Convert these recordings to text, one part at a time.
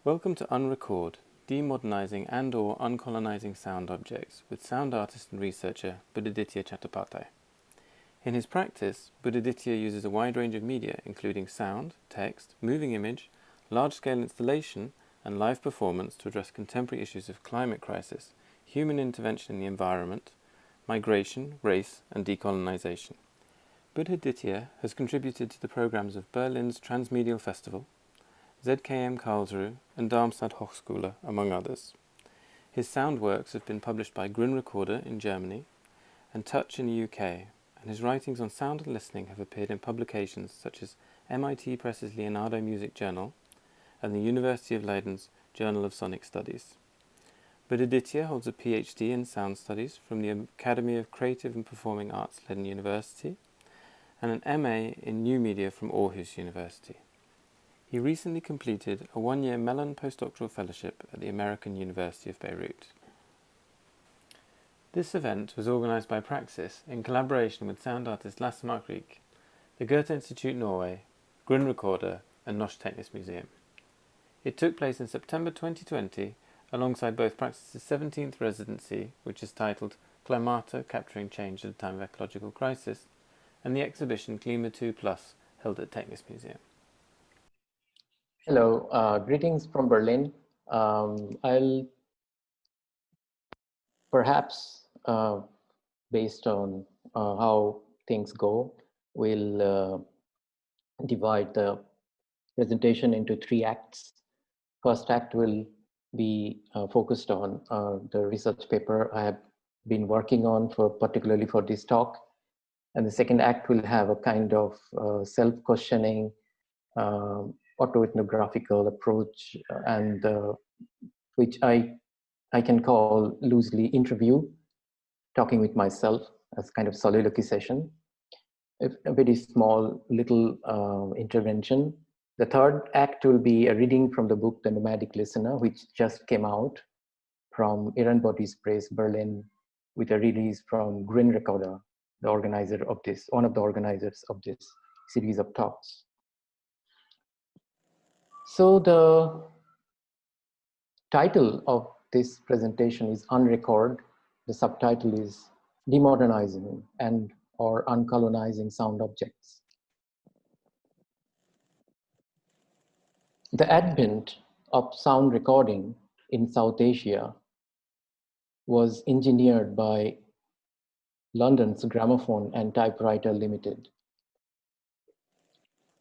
Welcome to Unrecord, Demodernising and/or Uncolonizing sound objects with sound artist and researcher Budhaditya Chattopadhyay. In his practice, Budhaditya uses a wide range of media including sound, text, moving image, large-scale installation and live performance to address contemporary issues of climate crisis, human intervention in the environment, migration, race and decolonization. Budhaditya has contributed to the programs of Berlin's Transmedial Festival, ZKM Karlsruhe and Darmstadt Hochschule, among others. His sound works have been published by Unrecord in Germany and Touch in the UK, and his writings on sound and listening have appeared in publications such as MIT Press's Leonardo Music Journal and the University of Leiden's Journal of Sonic Studies. Budhaditya holds a PhD in Sound Studies from the Academy of Creative and Performing Arts Leiden University and an MA in New Media from Aarhus University. He recently completed a one-year Mellon postdoctoral fellowship at the American University of Beirut. This event was organised by Praxis in collaboration with sound artist Lasse Markvik, the Goethe Institute Norway, Unrecord and Norsk Teknisk Museum. It took place in September 2020 alongside both Praxis' 17th residency, which is titled Klimata, Capturing Change at a Time of Ecological Crisis, and the exhibition Klima 2 Plus held at Teknisk Museum. Hello, greetings from Berlin. I'll perhaps, based on how things go, we'll divide the presentation into 3 acts. First act will be focused on the research paper I have been working on particularly for this talk. And the second act will have a kind of self-questioning autoethnographical approach, and which I can call loosely interview, talking with myself as kind of soliloquy session, a very small little intervention. The third act will be a reading from the book The Nomadic Listener, which just came out from Ehrenbody's Press, Berlin, with a release from Unrecord, the organizer of this, one of the organizers of this series of talks. So the title of this presentation is Unrecord. The subtitle is Demodernising and/or Uncolonizing Sound Objects. The advent of sound recording in South Asia was engineered by London's Gramophone and Typewriter Limited.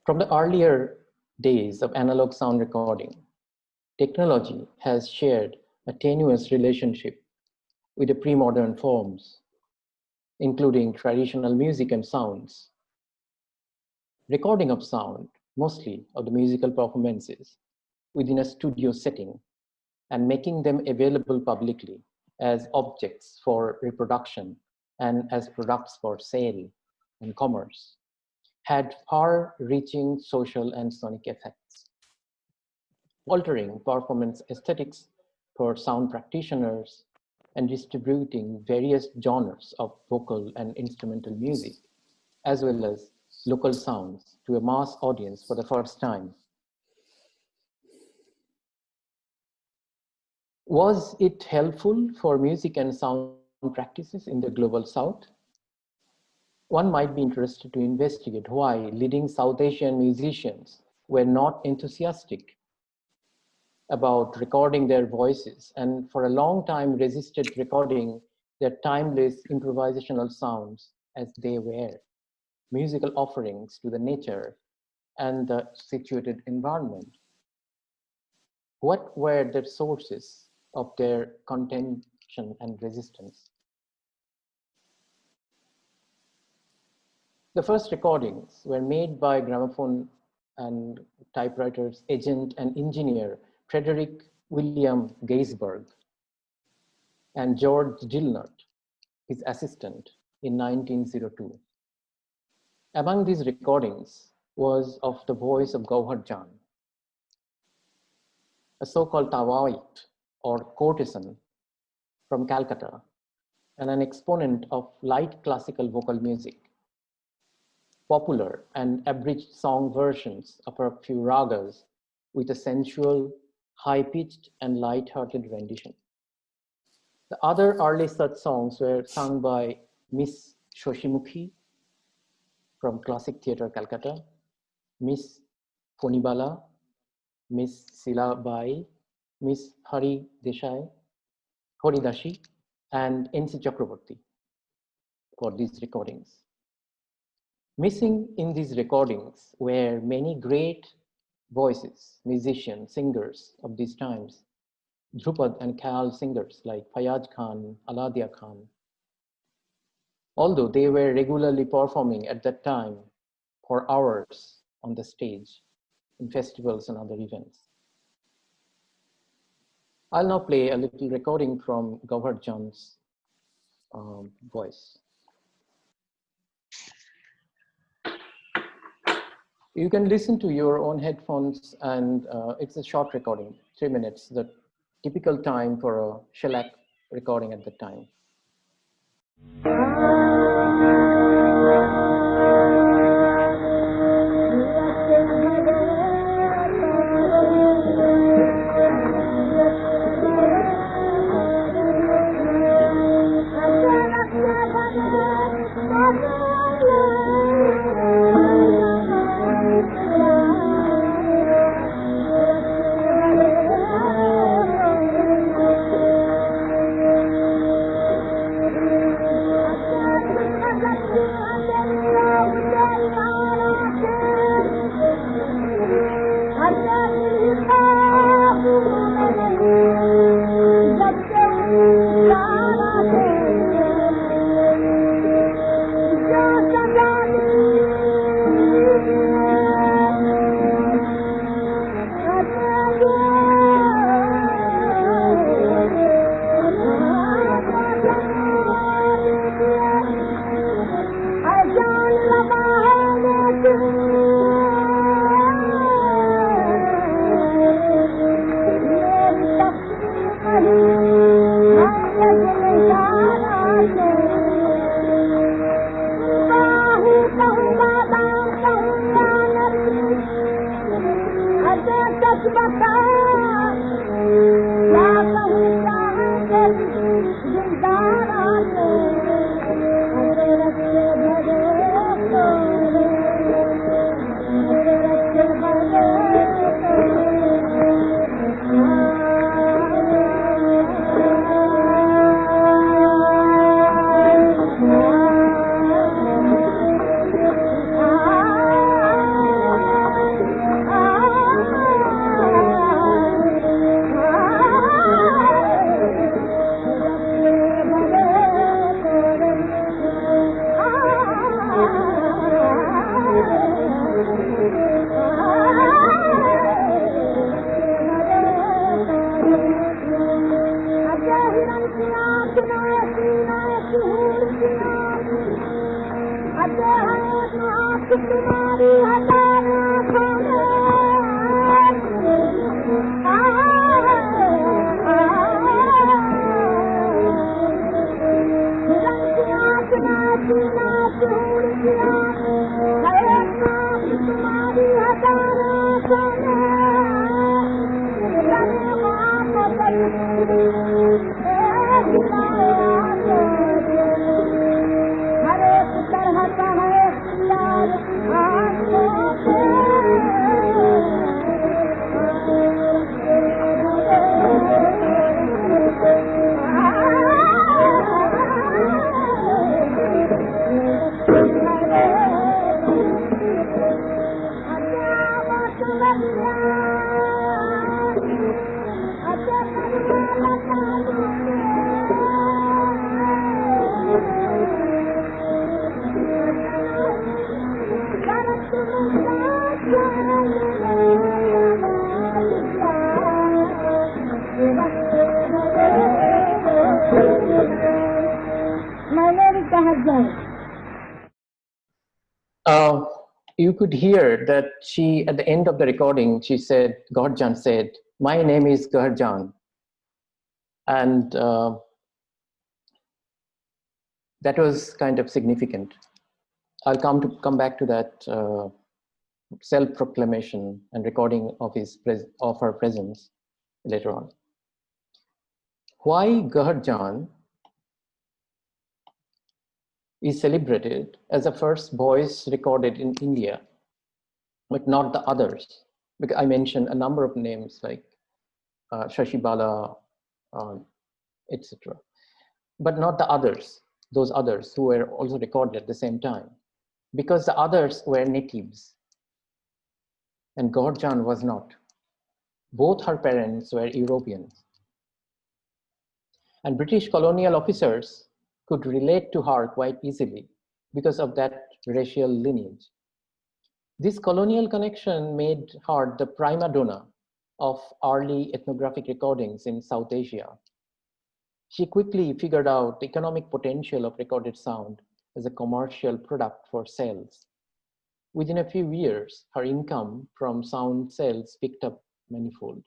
From the earlier days of analog sound recording, technology has shared a tenuous relationship with the pre-modern forms, including traditional music and sounds. Recording of sound, mostly of the musical performances, within a studio setting and making them available publicly as objects for reproduction and as products for sale and commerce, had far-reaching social and sonic effects, altering performance aesthetics for sound practitioners and distributing various genres of vocal and instrumental music, as well as local sounds to a mass audience for the first time. Was it helpful for music and sound practices in the global South? One might be interested to investigate why leading South Asian musicians were not enthusiastic about recording their voices and for a long time resisted recording their timeless improvisational sounds as they were musical offerings to the nature and the situated environment. What were the sources of their contention and resistance? The first recordings were made by Gramophone and Typewriter's agent and engineer Frederick William Gaisberg and George Gilnert, his assistant, in 1902. Among these recordings was of the voice of Gauhar Jan, a so-called Tawait or courtesan from Calcutta and an exponent of light classical vocal music. Popular and abridged song versions of a few ragas with a sensual, high-pitched and light-hearted rendition. The other early such songs were sung by Miss Shoshimukhi from Classic Theatre, Calcutta, Miss Fonibala, Miss Sila Bai, Miss Hari Dashi, and N.C. Chakraborty for these recordings. Missing in these recordings were many great voices, musicians, singers of these times, Dhrupad and Khyal singers like Fayaz Khan, Aladia Khan. Although they were regularly performing at that time for hours on the stage in festivals and other events. I'll now play a little recording from Gauhar Jan's voice. You can listen to your own headphones, and it's a short recording, 3 minutes, the typical time for a shellac recording at the time. You could hear that she, at the end of the recording, she said, Gauhar said, "My name is Gauhar." And that was kind of significant. I'll come back to that self-proclamation and recording of her presence later on. Why Gaharjan is celebrated as the first voice recorded in India, but not the others? Because I mentioned a number of names like Shashibala, etc., but not the others, those others who were also recorded at the same time, because the others were natives and Gaharjan was not. Both her parents were Europeans. And British colonial officers could relate to her quite easily because of that racial lineage. This colonial connection made her the prima donna of early ethnographic recordings in South Asia. She quickly figured out the economic potential of recorded sound as a commercial product for sales. Within a few years, her income from sound sales picked up manifold.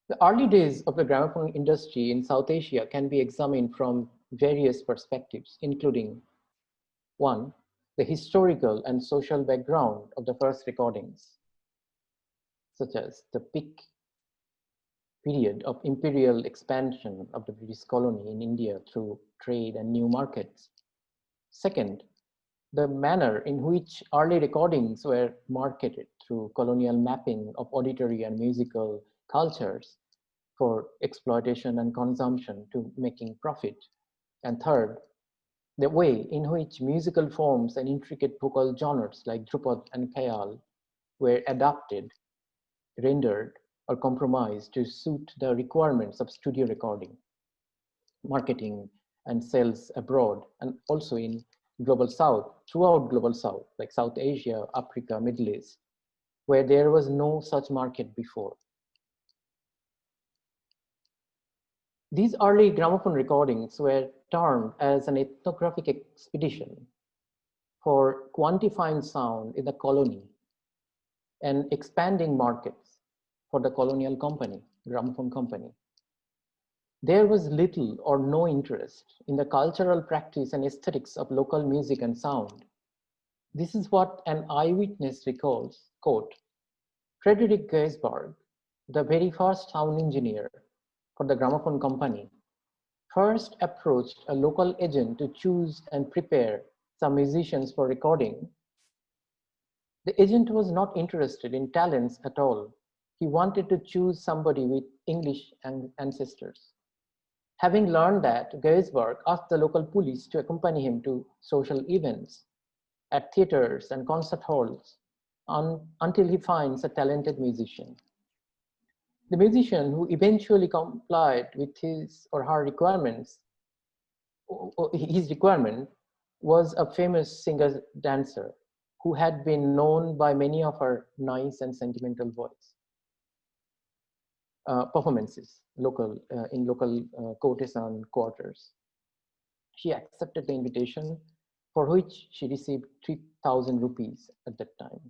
The early days of the gramophone industry in South Asia can be examined from various perspectives, including 1, the historical and social background of the first recordings, such as the peak period of imperial expansion of the British colony in India through trade and new markets. Second, the manner in which early recordings were marketed through colonial mapping of auditory and musical cultures for exploitation and consumption to making profit. And third, the way in which musical forms and intricate vocal genres like Dhrupad and Khayal were adapted, rendered, or compromised to suit the requirements of studio recording, marketing, and sales abroad, and also in global south, throughout global south, like South Asia, Africa, Middle East, where there was no such market before. These early gramophone recordings were termed as an ethnographic expedition for quantifying sound in the colony and expanding markets for the colonial company, gramophone company. There was little or no interest in the cultural practice and aesthetics of local music and sound. This is what an eyewitness recalls, quote, Frederick Geisberg, the very first sound engineer for the gramophone company, first approached a local agent to choose and prepare some musicians for recording. The agent was not interested in talents at all. He wanted to choose somebody with English ancestors. Having learned that, Geisberg asked the local police to accompany him to social events at theaters and concert halls until he finds a talented musician. The musician who eventually complied with his or her requirements, his requirement was a famous singer-dancer who had been known by many of her nice and sentimental voice. Performances in local courtesan quarters. She accepted the invitation, for which she received 3,000 rupees at that time.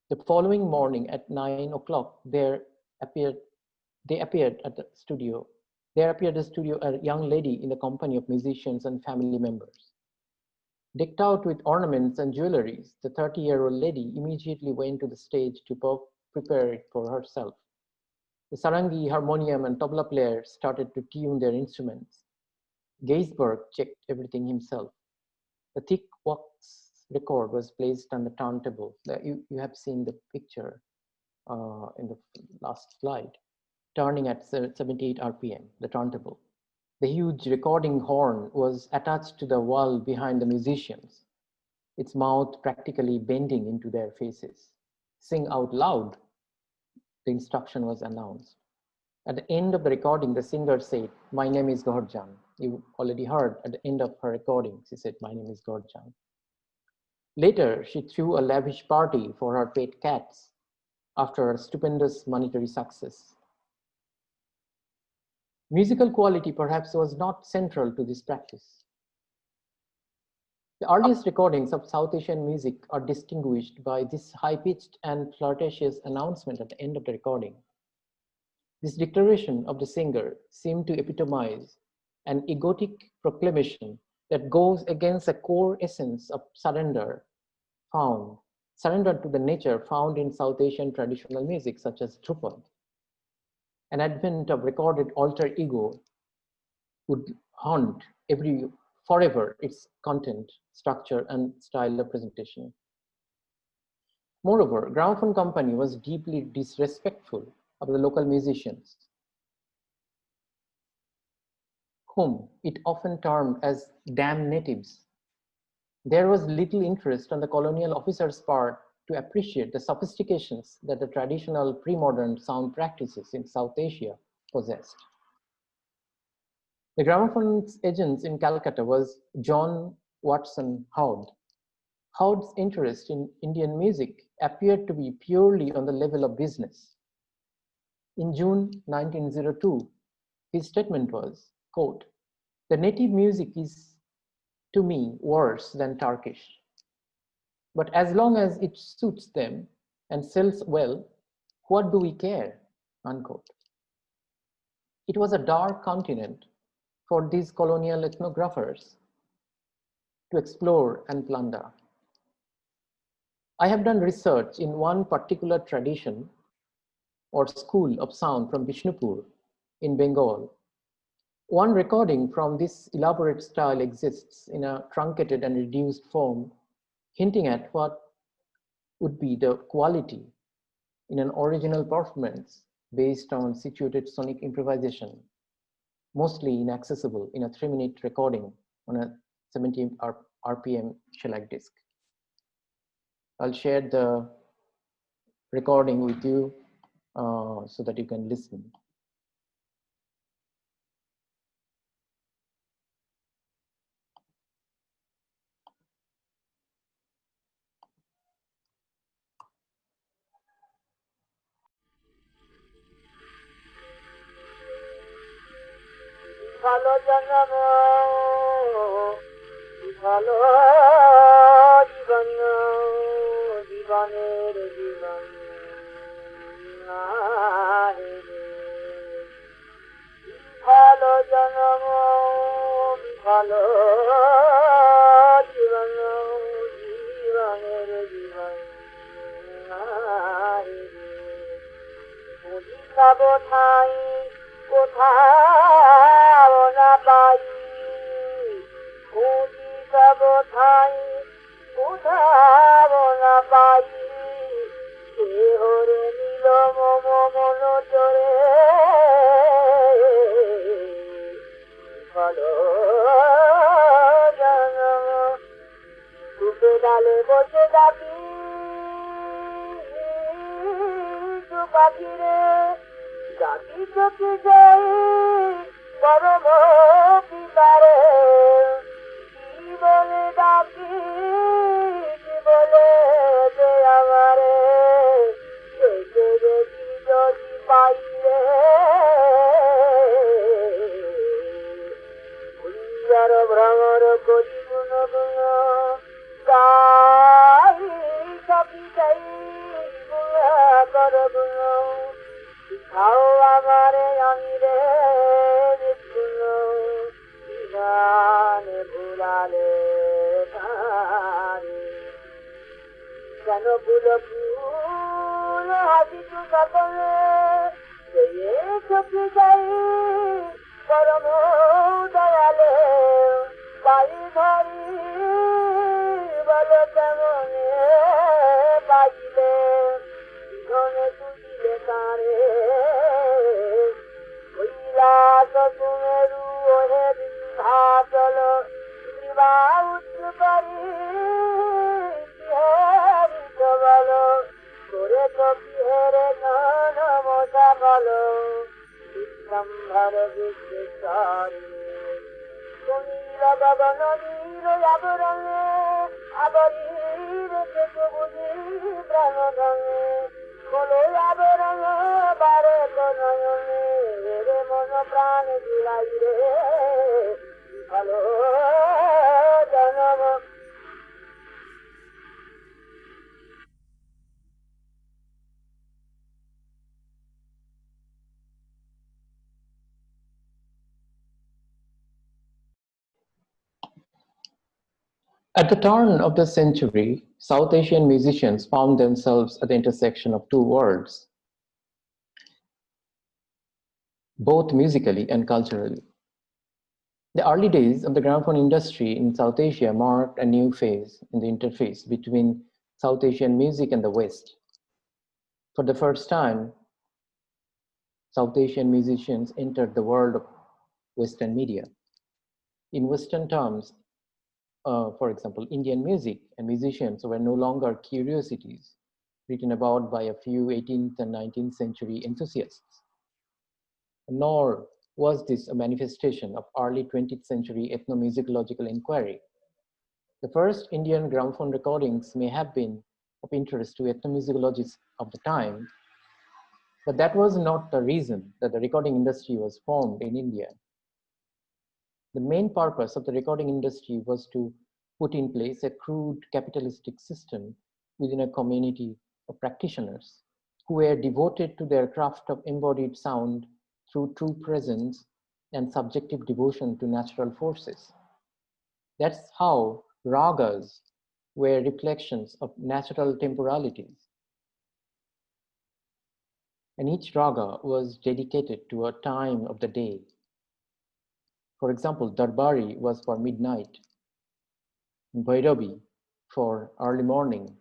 The following morning at 9 o'clock, they appeared at the studio. There appeared at the studio a young lady in the company of musicians and family members. Decked out with ornaments and jewelries, the 30-year-old lady immediately went to the stage to prepare it for herself. The sarangi, harmonium, and tabla players started to tune their instruments. Geisberg checked everything himself. The thick wax record was placed on the turntable. You have seen the picture in the last slide, turning at 78 RPM, the turntable. The huge recording horn was attached to the wall behind the musicians, its mouth practically bending into their faces. Sing out loud, the instruction was announced. At the end of the recording, the singer said, "My name is Gaharjan." You already heard at the end of her recording, she said, "My name is Gaharjan." Later, she threw a lavish party for her pet cats after a stupendous monetary success. Musical quality perhaps was not central to this practice. The earliest recordings of South Asian music are distinguished by this high-pitched and flirtatious announcement at the end of the recording. This declaration of the singer seemed to epitomize an egotic proclamation that goes against the core essence of surrender found surrendered to the nature found in South Asian traditional music such as Dhrupad. An advent of recorded alter ego would haunt forever its content, structure, and style of presentation. Moreover, Gramophone Company was deeply disrespectful of the local musicians, whom it often termed as damn natives. There was little interest on the colonial officers' part to appreciate the sophistications that the traditional pre-modern sound practices in South Asia possessed. The Gramophone's agent in Calcutta was John Watson Howd. Howd's interest in Indian music appeared to be purely on the level of business. In June 1902, his statement was, quote, "The native music is to me worse than Turkish. But as long as it suits them and sells well, what do we care?" Unquote. It was a dark continent for these colonial ethnographers to explore and plunder. I have done research in one particular tradition or school of sound from Bishnupur in Bengal. One recording from this elaborate style exists in a truncated and reduced form, hinting at what would be the quality in an original performance based on situated sonic improvisation, mostly inaccessible in a 3-minute recording on a 70 RPM shellac disc. I'll share the recording with you so that you can listen. ভালো জানাবো ভালো জীবন জীবনের জীবন ভালো জানাবো ভালো জীবন জীবনের জীবন বুঝিলাম ঠাই কোথাও না পাই বুঝিলাম ঠাই কোথাও না পাই সে হরে নিল মম মন জোরে ভালো জানো রূপে ডালে বসে ডাকি পাখিরে জাতি চোখে যাই পরম পিতারে কি বলে ডাকি কি বলে যে আমারে দেখে দেখি যদি পাইরে সুন্দর ভ্রমর করি গুণ গুণ গাই সবই যাই কর গুণ খাও আমারে অনিরে নিপুণ বিধানে ভুলালে কেন ফুল ফুল হাসি তু সকলে যে চোখে যাই পরম দয়ালে বাড়ি ধরি বল কেমনে বাজিলে ধনে তুলিলে কারে কৈলাস সুমেরু ওহে বিন্ধ্যাচল বিবাহ উচ্চ করি বিহারি বল করে তো বিহেরে নন মজা বল বিশ্বম্ভর বিশ্বেশ্বরী সুনীল গগন নীল আবরণে আবরি রেখেছে বুঝি প্রাণ গঙ্গে বলো আবরণ বারে নয়নে রে মন প্রাণ জুড়াই রে ভালো জনম At the turn of the century, South Asian musicians found themselves at the intersection of two worlds, both musically and culturally. The early days of the gramophone industry in South Asia marked a new phase in the interface between South Asian music and the West. For the first time, South Asian musicians entered the world of Western media. In Western terms, for example, Indian music and musicians were no longer curiosities written about by a few 18th and 19th century enthusiasts. Nor was this a manifestation of early 20th century ethnomusicological inquiry. The first Indian gramophone recordings may have been of interest to ethnomusicologists of the time, but that was not the reason that the recording industry was formed in India. The main purpose of the recording industry was to put in place a crude capitalistic system within a community of practitioners who were devoted to their craft of embodied sound through true presence and subjective devotion to natural forces. That's how ragas were reflections of natural temporalities. And each raga was dedicated to a time of the day. For example, Darbari was for midnight, Bhairavi for early morning.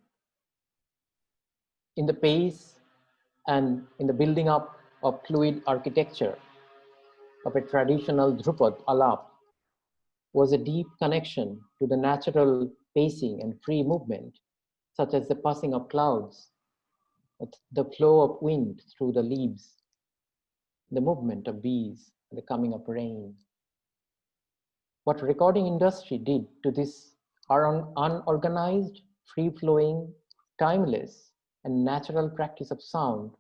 In the pace and in the building up of fluid architecture of a traditional Dhrupad alap was a deep connection to the natural pacing and free movement, such as the passing of clouds, the flow of wind through the leaves, the movement of bees, the coming of rain. What recording industry did to this unorganized, free-flowing, timeless, and natural practice of sound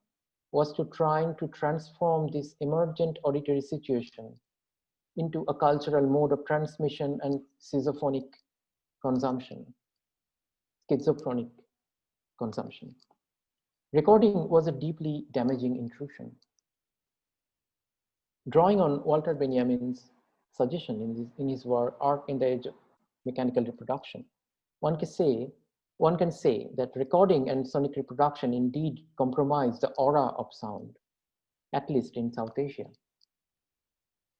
was to trying to transform this emergent auditory situation into a cultural mode of transmission and schizophrenic consumption. Recording was a deeply damaging intrusion. Drawing on Walter Benjamin's suggestion in his work Art in the Age of Mechanical Reproduction, one can say that recording and sonic reproduction indeed compromise the aura of sound, at least in South Asia.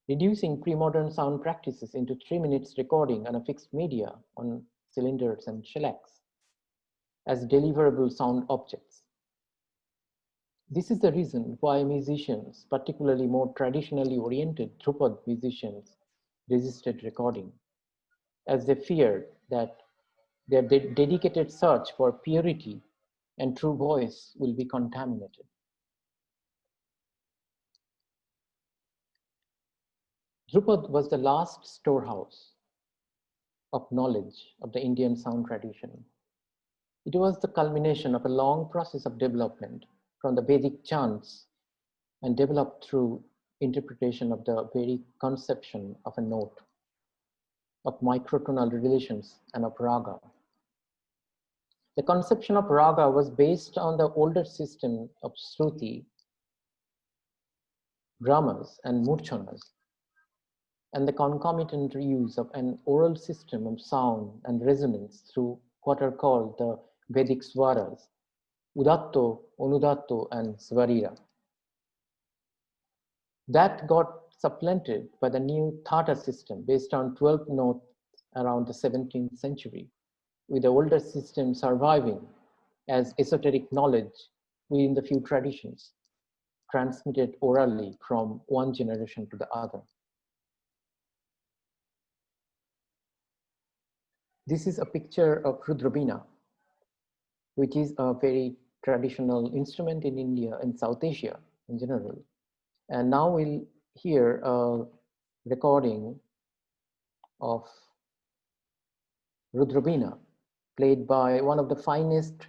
Reducing pre-modern sound practices into 3 minutes recording on a fixed media on cylinders and shellacs as deliverable sound objects. This is the reason why musicians, particularly more traditionally oriented Dhrupad musicians, resisted recording, as they feared that their dedicated search for purity and true voice will be contaminated. Dhrupad was the last storehouse of knowledge of the Indian sound tradition. It was the culmination of a long process of development from the Vedic chants and developed through interpretation of the very conception of a note, of microtonal relations, and of raga. The conception of raga was based on the older system of Shruti, gramas, and murchanas, and the concomitant use of an oral system of sound and resonance through what are called the Vedic swaras, Udatto, Anudatto, and Svarira. That got supplanted by the new Thata system based on 12 notes around the 17th century, with the older system surviving as esoteric knowledge within the few traditions, transmitted orally from one generation to the other. This is a picture of Rudrabina, which is a very traditional instrument in India and South Asia in general. And now we'll hear a recording of Rudrabina, played by one of the finest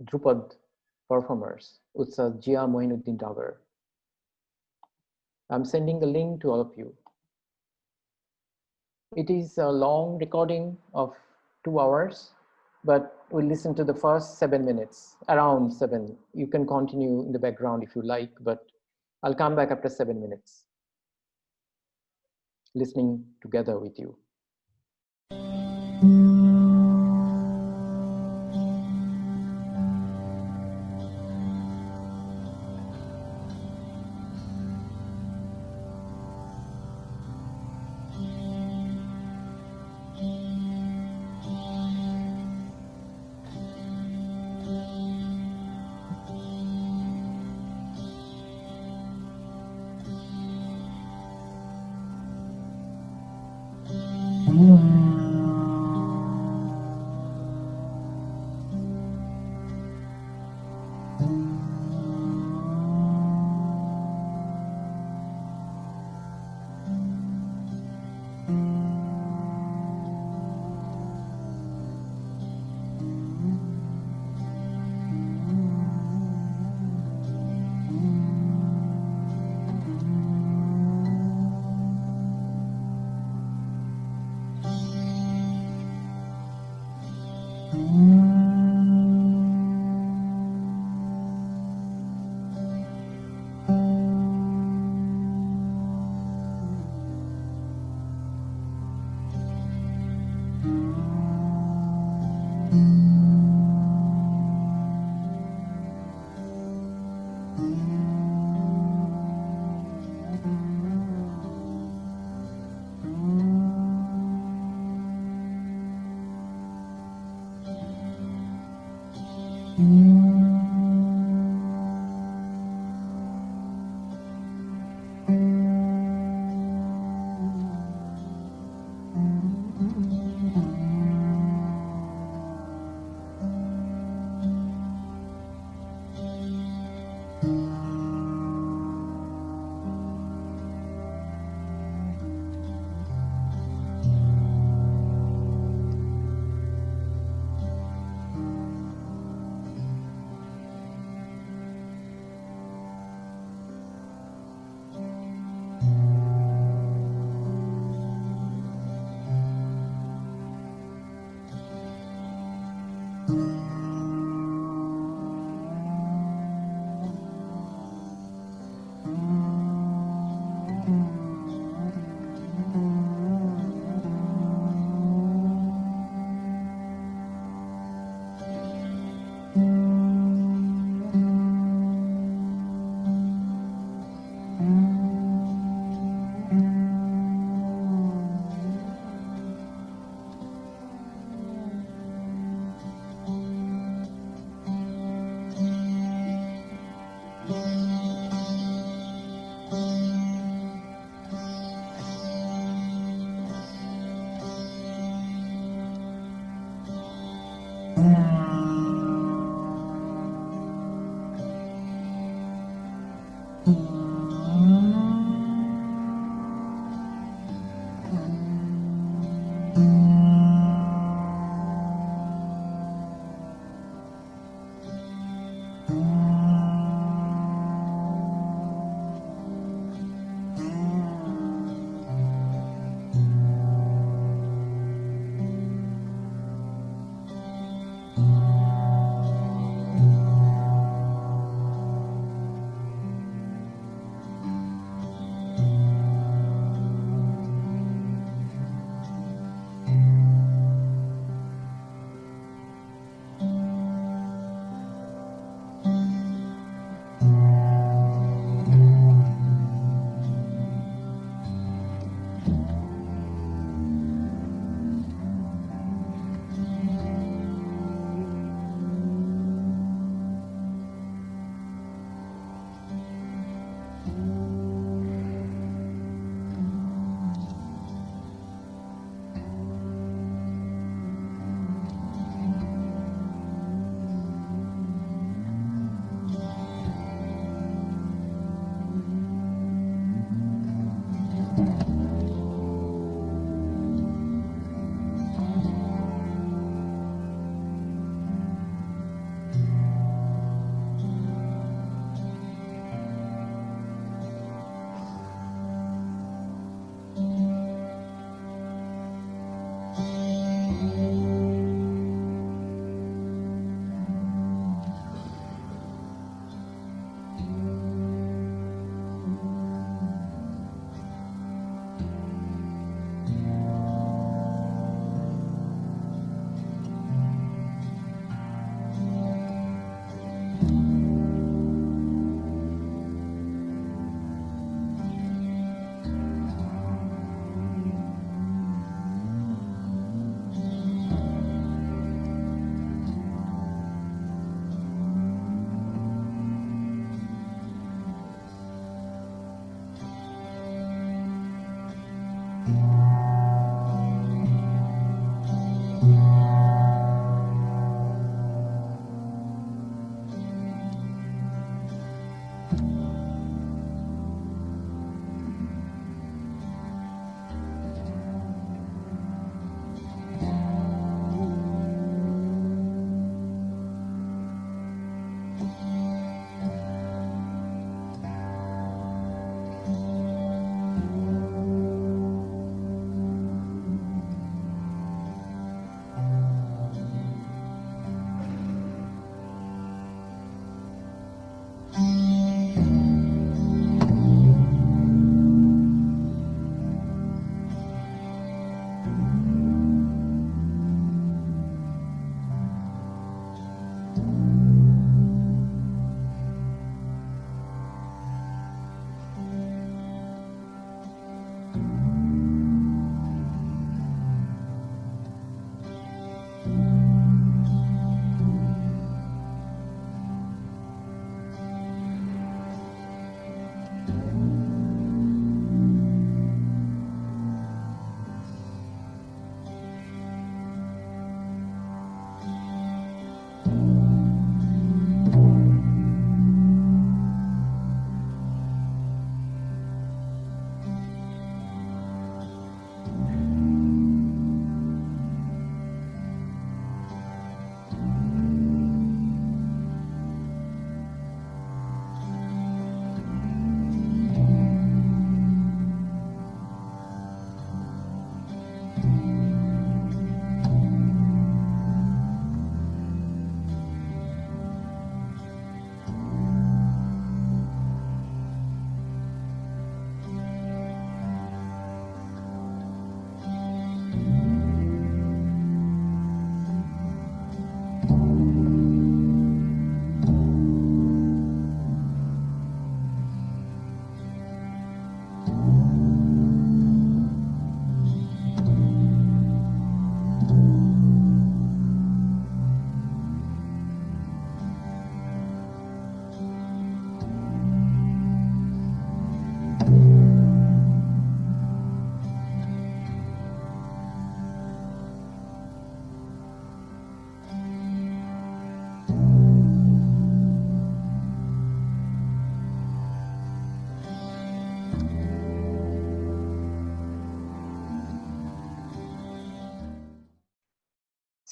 Dhrupad performers, Ustad Jia Moinuddin Dagar. I'm sending the link to all of you. It is a long recording of 2 hours, but we'll listen to the first 7 minutes, around 7. You can continue in the background if you like, but I'll come back after 7 minutes, listening together with you.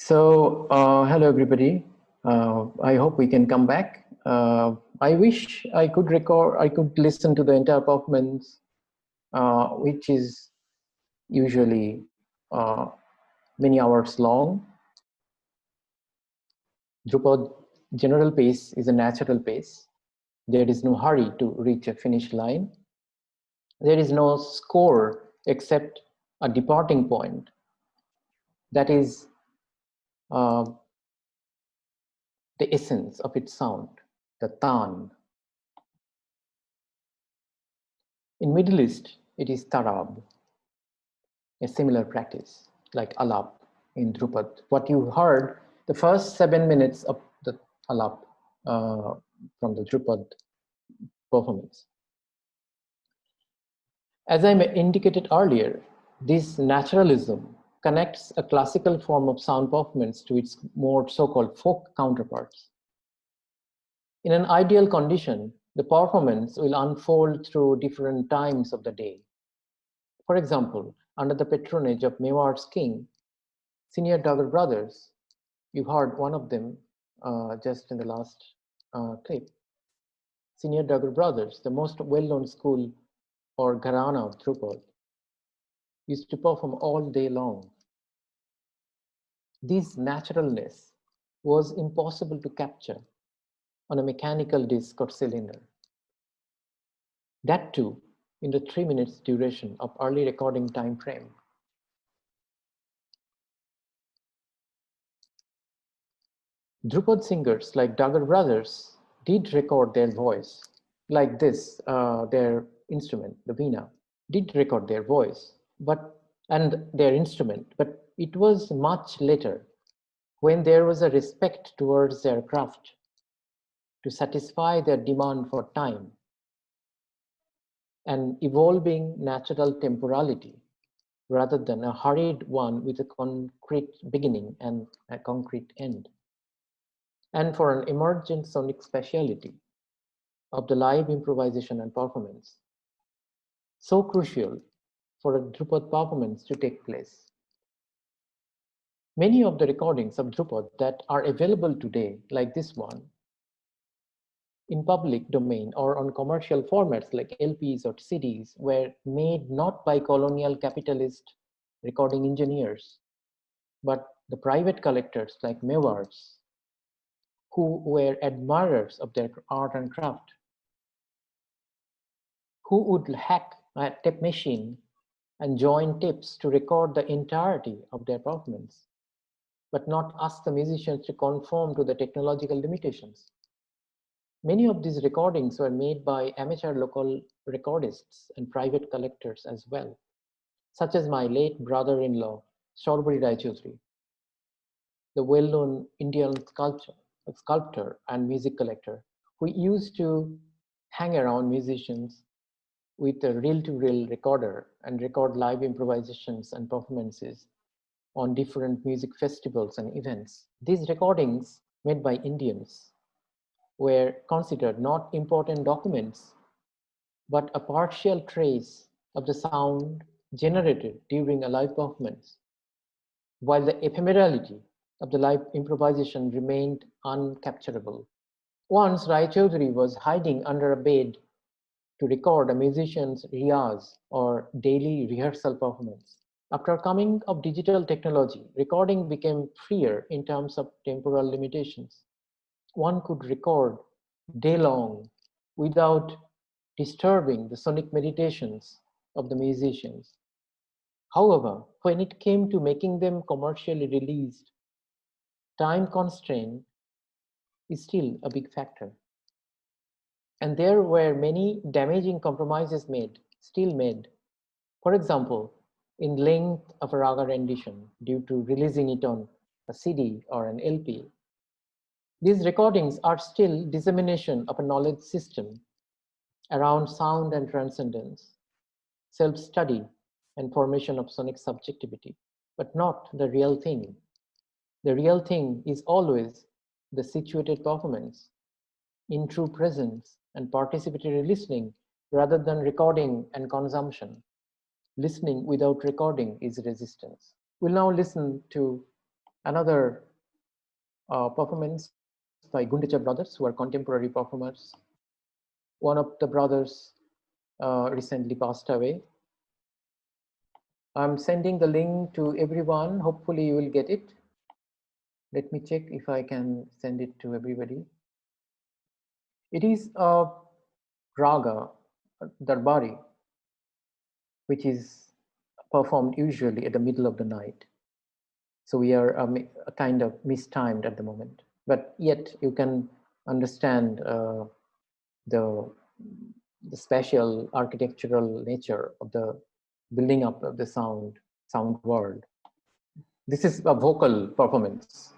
Hello everybody. I hope we can come back. I wish I could listen to the entire performance, which is usually many hours long. Drupal general pace is a natural pace. There is no hurry to reach a finish line. There is no score except a departing point. That is the essence of its sound, the tan. In Middle East, it is tarab, a similar practice like alap in Drupad. What you heard, the first 7 minutes of the alap from the Drupad performance. As I indicated earlier, this naturalism connects a classical form of sound performance to its more so-called folk counterparts. In an ideal condition, the performance will unfold through different times of the day. For example, under the patronage of Mewar's king, senior Dagger brothers, you heard one of them just in the last clip. Senior Dagger brothers, the most well-known school or gharana of Drupal, used to perform all day long. This naturalness was impossible to capture on a mechanical disc or cylinder. That too, in the 3 minutes duration of early recording time frame. Drupad singers like Dagger brothers did record their voice, like this, their instrument, the veena, did record their voice, and their instrument, but it was much later when there was a respect towards their craft to satisfy their demand for time, an evolving natural temporality rather than a hurried one with a concrete beginning and a concrete end, and for an emergent sonic speciality of the live improvisation and performance, so crucial for a Drupad performance to take place. Many of the recordings of Drupad that are available today, like this one, in public domain or on commercial formats like LPs or CDs, were made not by colonial capitalist recording engineers, but the private collectors like Mewards, who were admirers of their art and craft, who would hack a tape machine and join tapes to record the entirety of their performance, but not ask the musicians to conform to the technological limitations. Many of these recordings were made by amateur local recordists and private collectors as well, such as my late brother-in-law, Shorbari Rai Chaudhary, the well-known Indian sculptor and music collector, who used to hang around musicians with a reel-to-reel recorder and record live improvisations and performances on different music festivals and events. These recordings made by Indians were considered not important documents, but a partial trace of the sound generated during a live performance, while the ephemerality of the live improvisation remained uncapturable. Once Rai Chaudhary was hiding under a bed to record a musician's riyaz or daily rehearsal performance. After coming of digital technology, recording became freer in terms of temporal limitations. One could record day long without disturbing the sonic meditations of the musicians. However, when it came to making them commercially released, time constraint is still a big factor. And there were many damaging compromises still made. For example, in length of a raga rendition due to releasing it on a CD or an LP. These recordings are still dissemination of a knowledge system around sound and transcendence, self-study and formation of sonic subjectivity, but not the real thing. The real thing is always the situated performance in true presence and participatory listening rather than recording and consumption. Listening without recording is resistance. We'll now listen to another performance by Gundicha brothers, who are contemporary performers. One of the brothers recently passed away. I'm sending the link to everyone. Hopefully you will get it. Let me check if I can send it to everybody. It is a raga, darbari, which is performed usually at the middle of the night. So we are kind of mistimed at the moment, but yet you can understand the spatial architectural nature of the building up of the sound world. This is a vocal performance.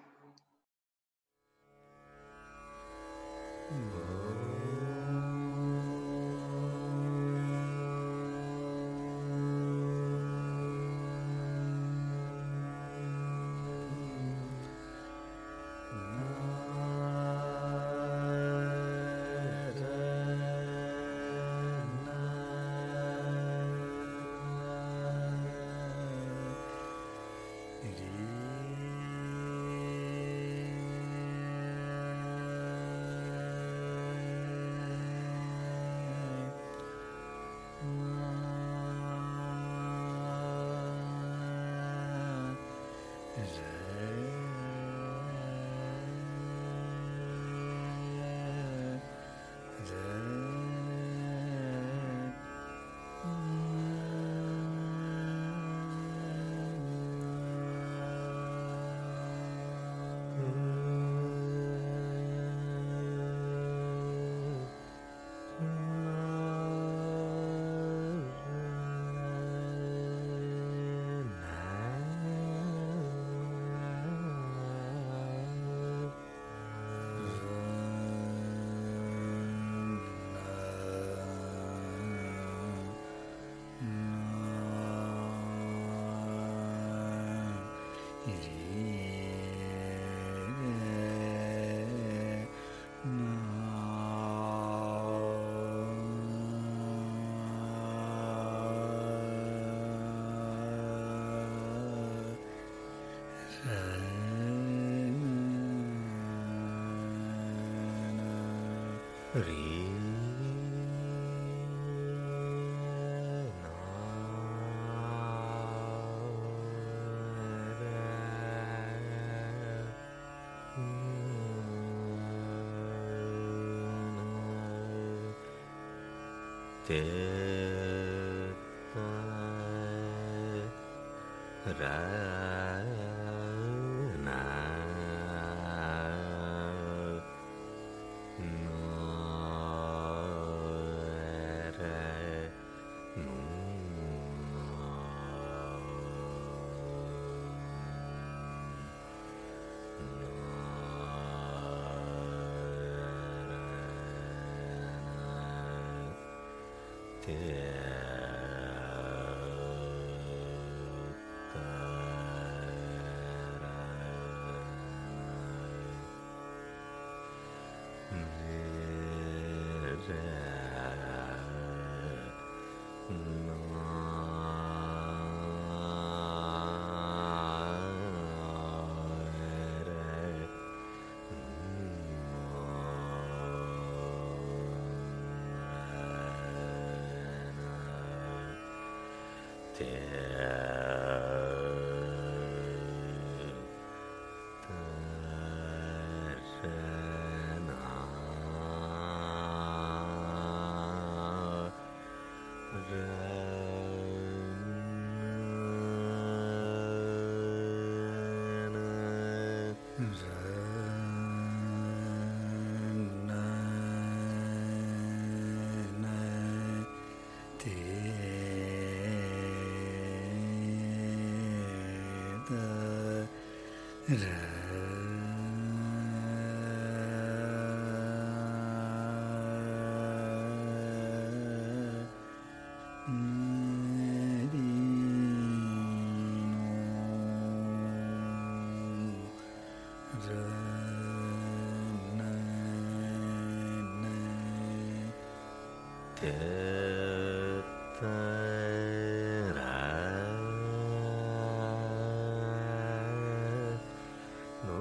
No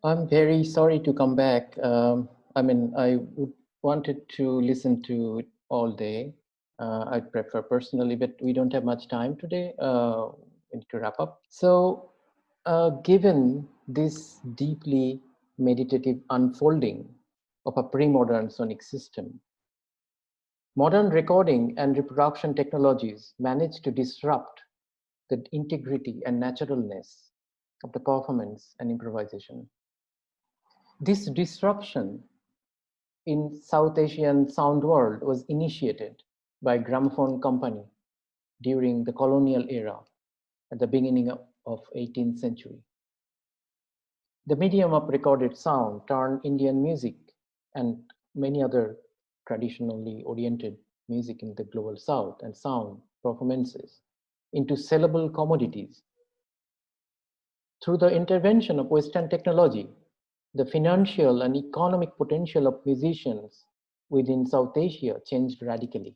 I'm very sorry to come back. I wanted to listen to it all day. I'd prefer personally, but we don't have much time today. We need to wrap up. So, given this deeply meditative unfolding of a pre-modern sonic system, modern recording and reproduction technologies managed to disrupt the integrity and naturalness of the performance and improvisation. This disruption in South Asian sound world was initiated by Gramophone company during the colonial era at the beginning of 18th century. The medium of recorded sound turned Indian music and many other traditionally oriented music in the global South and sound performances into sellable commodities. Through the intervention of Western technology, the financial and economic potential of musicians within South Asia changed radically.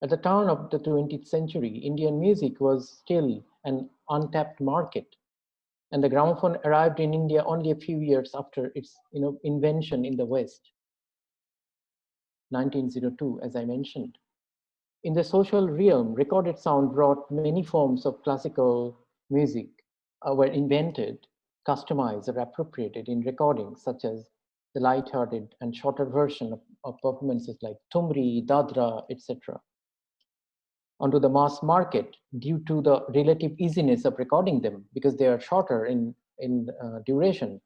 At the turn of the 20th century, Indian music was still an untapped market, and the gramophone arrived in India only a few years after its invention in the West, 1902, as I mentioned. In the social realm, recorded sound brought many forms of classical music were invented, customized, or appropriated in recordings, such as the light-hearted and shorter version of performances like Tumri, Dadra, etc., onto the mass market due to the relative easiness of recording them, because they are shorter in duration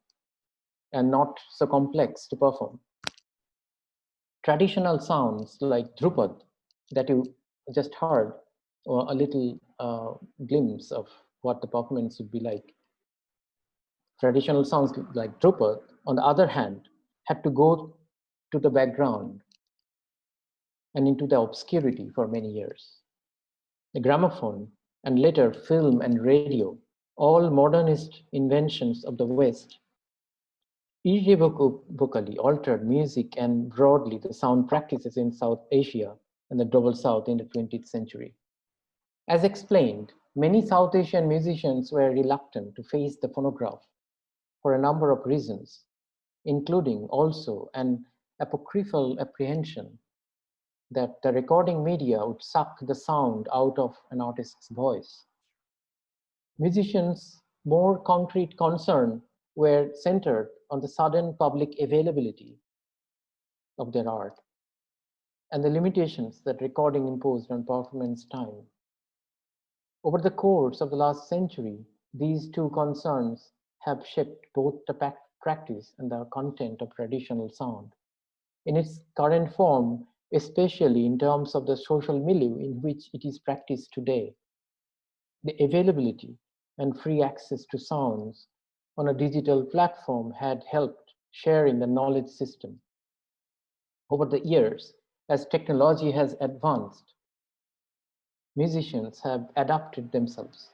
and not so complex to perform. Traditional sounds like Drupad that you just heard, or a little glimpse of what the performance would be like. Traditional sounds like Drupad, on the other hand, had to go to the background and into the obscurity for many years. The gramophone, and later film and radio, all modernist inventions of the West, irrevocably altered music and broadly the sound practices in South Asia and the global South in the 20th century. As explained, many South Asian musicians were reluctant to face the phonograph for a number of reasons, including also an apocryphal apprehension that the recording media would suck the sound out of an artist's voice. Musicians' more concrete concern were centered on the sudden public availability of their art and the limitations that recording imposed on performance time. Over the course of the last century, these two concerns have shaped both the practice and the content of traditional sound. In its current form, especially in terms of the social milieu in which it is practiced today, the availability and free access to sounds on a digital platform had helped share in the knowledge system. Over the years, as technology has advanced, musicians have adapted themselves,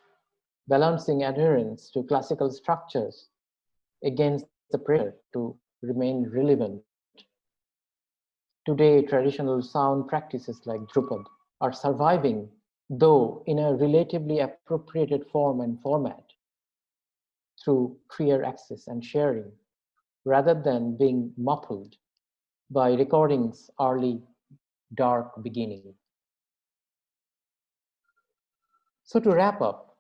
balancing adherence to classical structures against the pressure to remain relevant. Today, traditional sound practices like Drupad are surviving, though in a relatively appropriated form and format, through freer access and sharing, rather than being muffled by recording's early dark beginning. So to wrap up,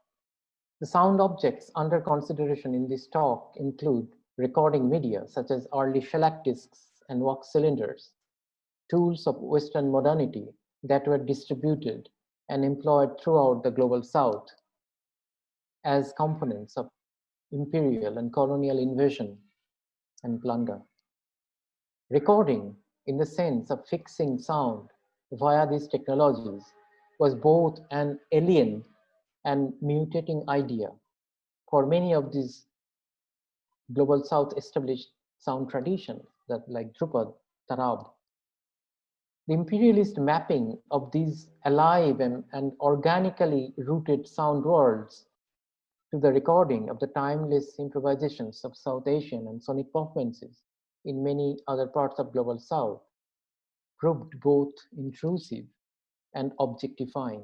the sound objects under consideration in this talk include recording media such as early shellac discs and wax cylinders, tools of Western modernity that were distributed and employed throughout the global South as components of imperial and colonial invasion and plunder. Recording in the sense of fixing sound via these technologies was both an alien and mutating idea for many of these global south established sound traditions that like Drupad, Tarab. The imperialist mapping of these alive and organically rooted sound worlds to the recording of the timeless improvisations of South Asian and sonic performances in many other parts of global south proved both intrusive and objectifying,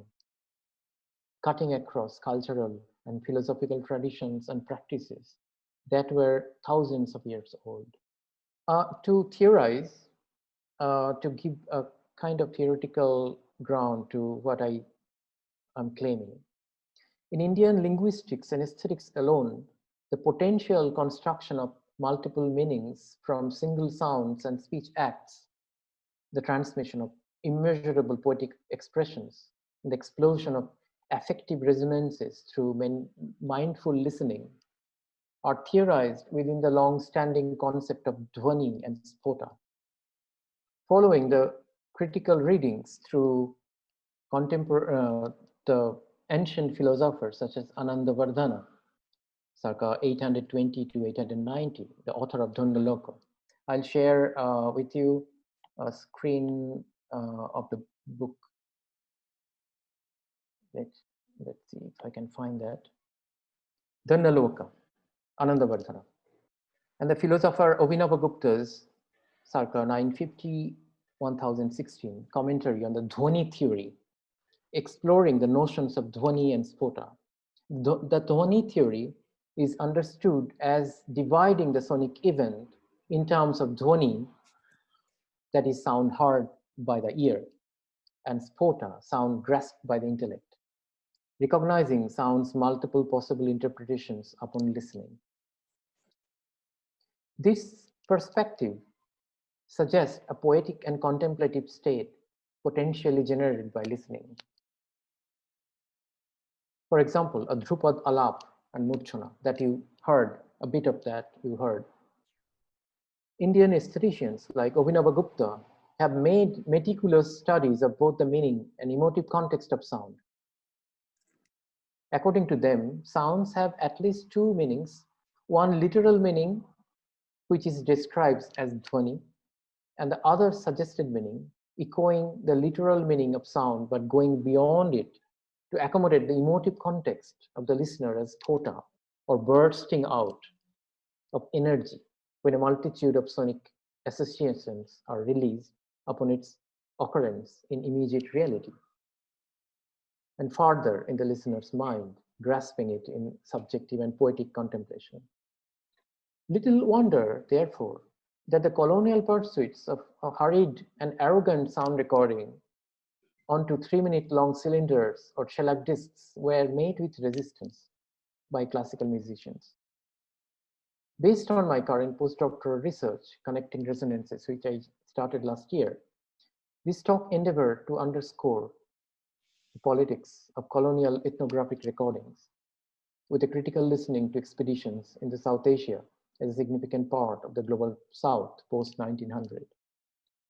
cutting across cultural and philosophical traditions and practices that were thousands of years old. To theorize, to give a kind of theoretical ground to what I am claiming. In Indian linguistics and aesthetics alone, the potential construction of multiple meanings from single sounds and speech acts, the transmission of immeasurable poetic expressions, and the explosion of affective resonances through mindful listening are theorized within the long-standing concept of dhvani and Sphoṭa. Following the critical readings through the ancient philosophers such as Anandavardhana, circa 820 to 890, the author of Dhandaloka. I'll share with you a screen of the book. Let's see if I can find that. Dhandaloka, Anandavardhana. And the philosopher Abhinavagupta's circa 950-1016 commentary on the dhvani theory, exploring the notions of dhvani and Sphoṭa. The dhvani theory is understood as dividing the sonic event in terms of dhvani, that is sound heard by the ear, and Sphoṭa, sound grasped by the intellect, recognizing sound's multiple possible interpretations upon listening. This perspective suggests a poetic and contemplative state potentially generated by listening. For example, a Drupad Alap and Murchana that you heard, a bit of that you heard. Indian aestheticians like Abhinavagupta have made meticulous studies of both the meaning and emotive context of sound. According to them, sounds have at least two meanings, one literal meaning, which is described as dhvani, and the other suggested meaning, echoing the literal meaning of sound but going beyond it to accommodate the emotive context of the listener as Sphoṭa, or bursting out of energy when a multitude of sonic associations are released upon its occurrence in immediate reality, and further in the listener's mind, grasping it in subjective and poetic contemplation. Little wonder, therefore, that the colonial pursuits of a hurried and arrogant sound recording onto 3-minute long cylinders or shellac discs were met with resistance by classical musicians. Based on my current postdoctoral research connecting resonances, which I started last year, this talk endeavored to underscore the politics of colonial ethnographic recordings with a critical listening to expeditions in the South Asia as a significant part of the global South post-1900,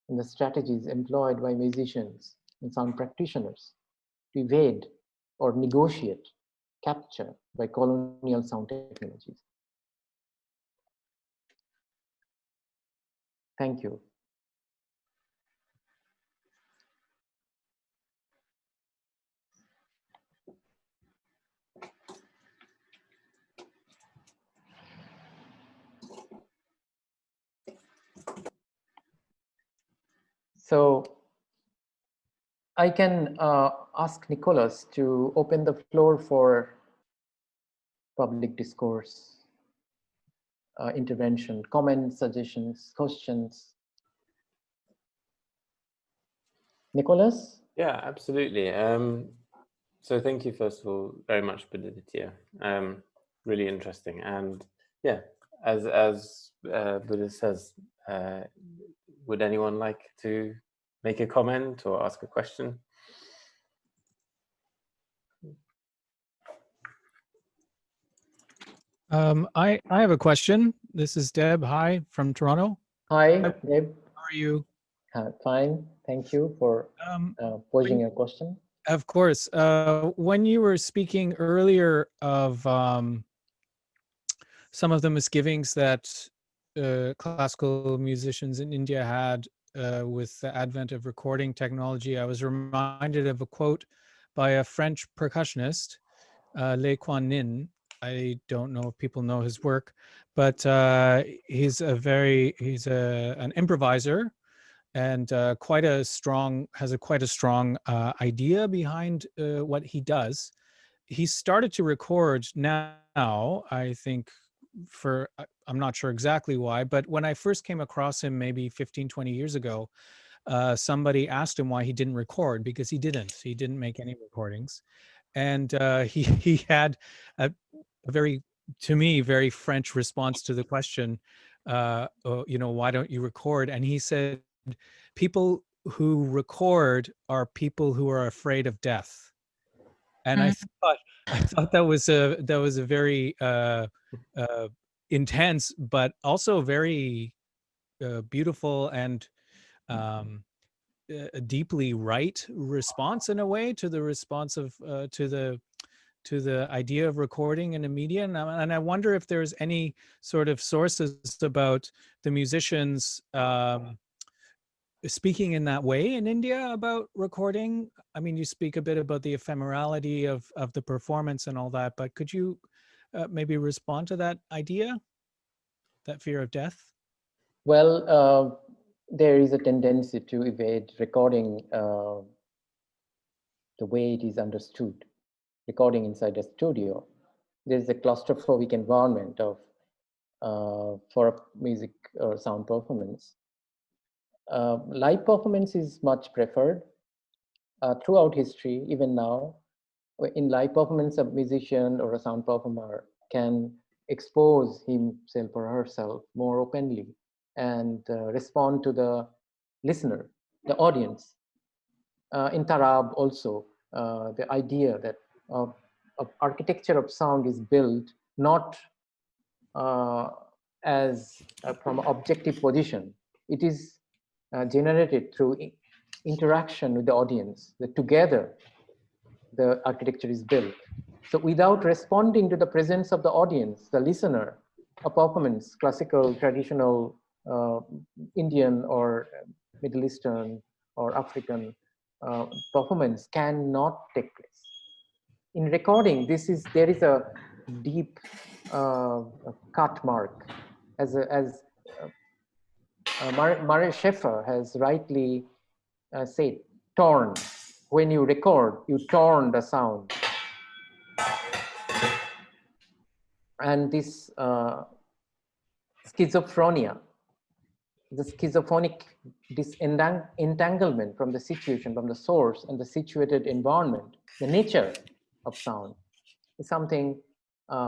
and the strategies employed by musicians and sound practitioners to evade or negotiate capture by colonial sound technologies. Thank you. So I can ask Nicholas to open the floor for public discourse, intervention, comments, suggestions, questions. Nicholas? Yeah, absolutely. So thank you, first of all, very much, Budhaditya. Really interesting. And yeah, as Buddha says, would anyone like to make a comment or ask a question? I have a question. This is Deb. Hi, from Toronto. Hi, Deb. How are you? Fine, thank you for posing your question. Of course. When you were speaking earlier of some of the misgivings that classical musicians in India had with the advent of recording technology, I was reminded of a quote by a French percussionist, Le Quan Nin. I don't know if people know his work, but he's an improviser and quite a strong idea behind what he does. He started to record now, I think, I'm not sure exactly why, but when I first came across him maybe 15, 20 years ago, somebody asked him why he didn't record, because he didn't make any recordings. And he had a very, to me, very French response to the question, why don't you record? And he said, people who record are people who are afraid of death. And I thought that was a very intense, but also very beautiful and a deeply right response in a way to the response of to the idea of recording in a media. And I wonder if there's any sort of sources about the musicians speaking in that way in India about recording. I mean, you speak a bit about the ephemerality of the performance and all that, but could you maybe respond to that idea, that fear of death? Well, there is a tendency to evade recording the way it is understood. Recording inside a studio, there's a claustrophobic environment of for a music or sound performance. Live performance is much preferred throughout history. Even now, in live performance, a musician or a sound performer can expose himself or herself more openly and respond to the listener, the audience. In Tarab also, the idea that of architecture of sound is built not as from objective position. It is generated through interaction with the audience, that together the architecture is built. So without responding to the presence of the audience, the listener, a performance, classical, traditional, Indian or Middle Eastern or African performance cannot take place. In recording, there is a deep cut mark, as Murray Schaeffer has rightly said, torn. When you record, you torn the sound. And this schizophrenia, the schizophrenic entanglement from the situation, from the source and the situated environment, the nature of sound, is something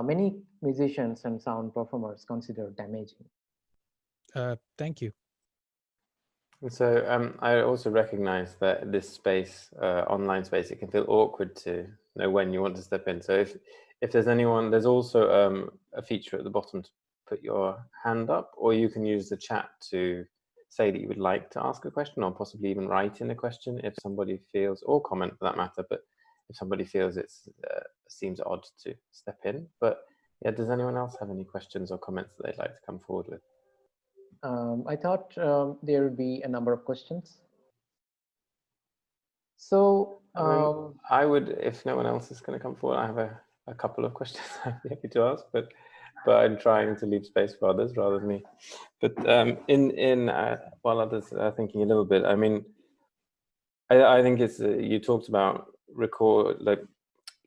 many musicians and sound performers consider damaging. Thank you. So I also recognize that this space, online space, it can feel awkward to know when you want to step in. So if there's anyone, there's also a feature at the bottom to put your hand up, or you can use the chat to say that you would like to ask a question, or possibly even write in a question if somebody feels, or comment for that matter, but if somebody feels it seems odd to step in. But yeah, does anyone else have any questions or comments that they'd like to come forward with? I thought there would be a number of questions. So I would, if no one else is going to come forward, I have a couple of questions I'd be happy to ask, but I'm trying to leave space for others rather than me. But while others are thinking a little bit, I mean, I think it's you talked about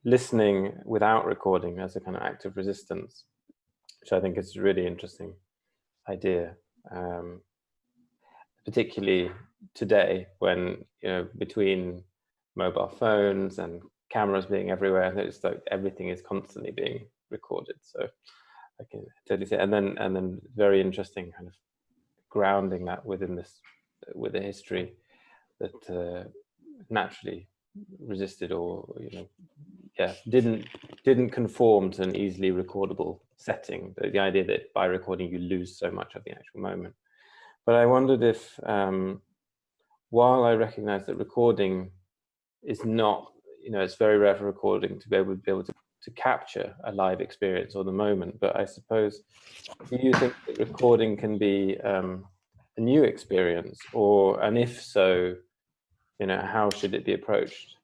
listening without recording as a kind of act of resistance, which I think is a really interesting idea, particularly today when, you know, between mobile phones and cameras being everywhere, it's like everything is constantly being recorded. So I can totally say, and then very interesting kind of grounding that within this, with a history that naturally resisted, or, you know, yeah, didn't conform to an easily recordable setting. The idea that by recording you lose so much of the actual moment. But I wondered if while I recognize that recording is not, it's very rare for recording to be able to capture a live experience or the moment, but I suppose, do you think that recording can be a new experience, and if so, how should it be approached?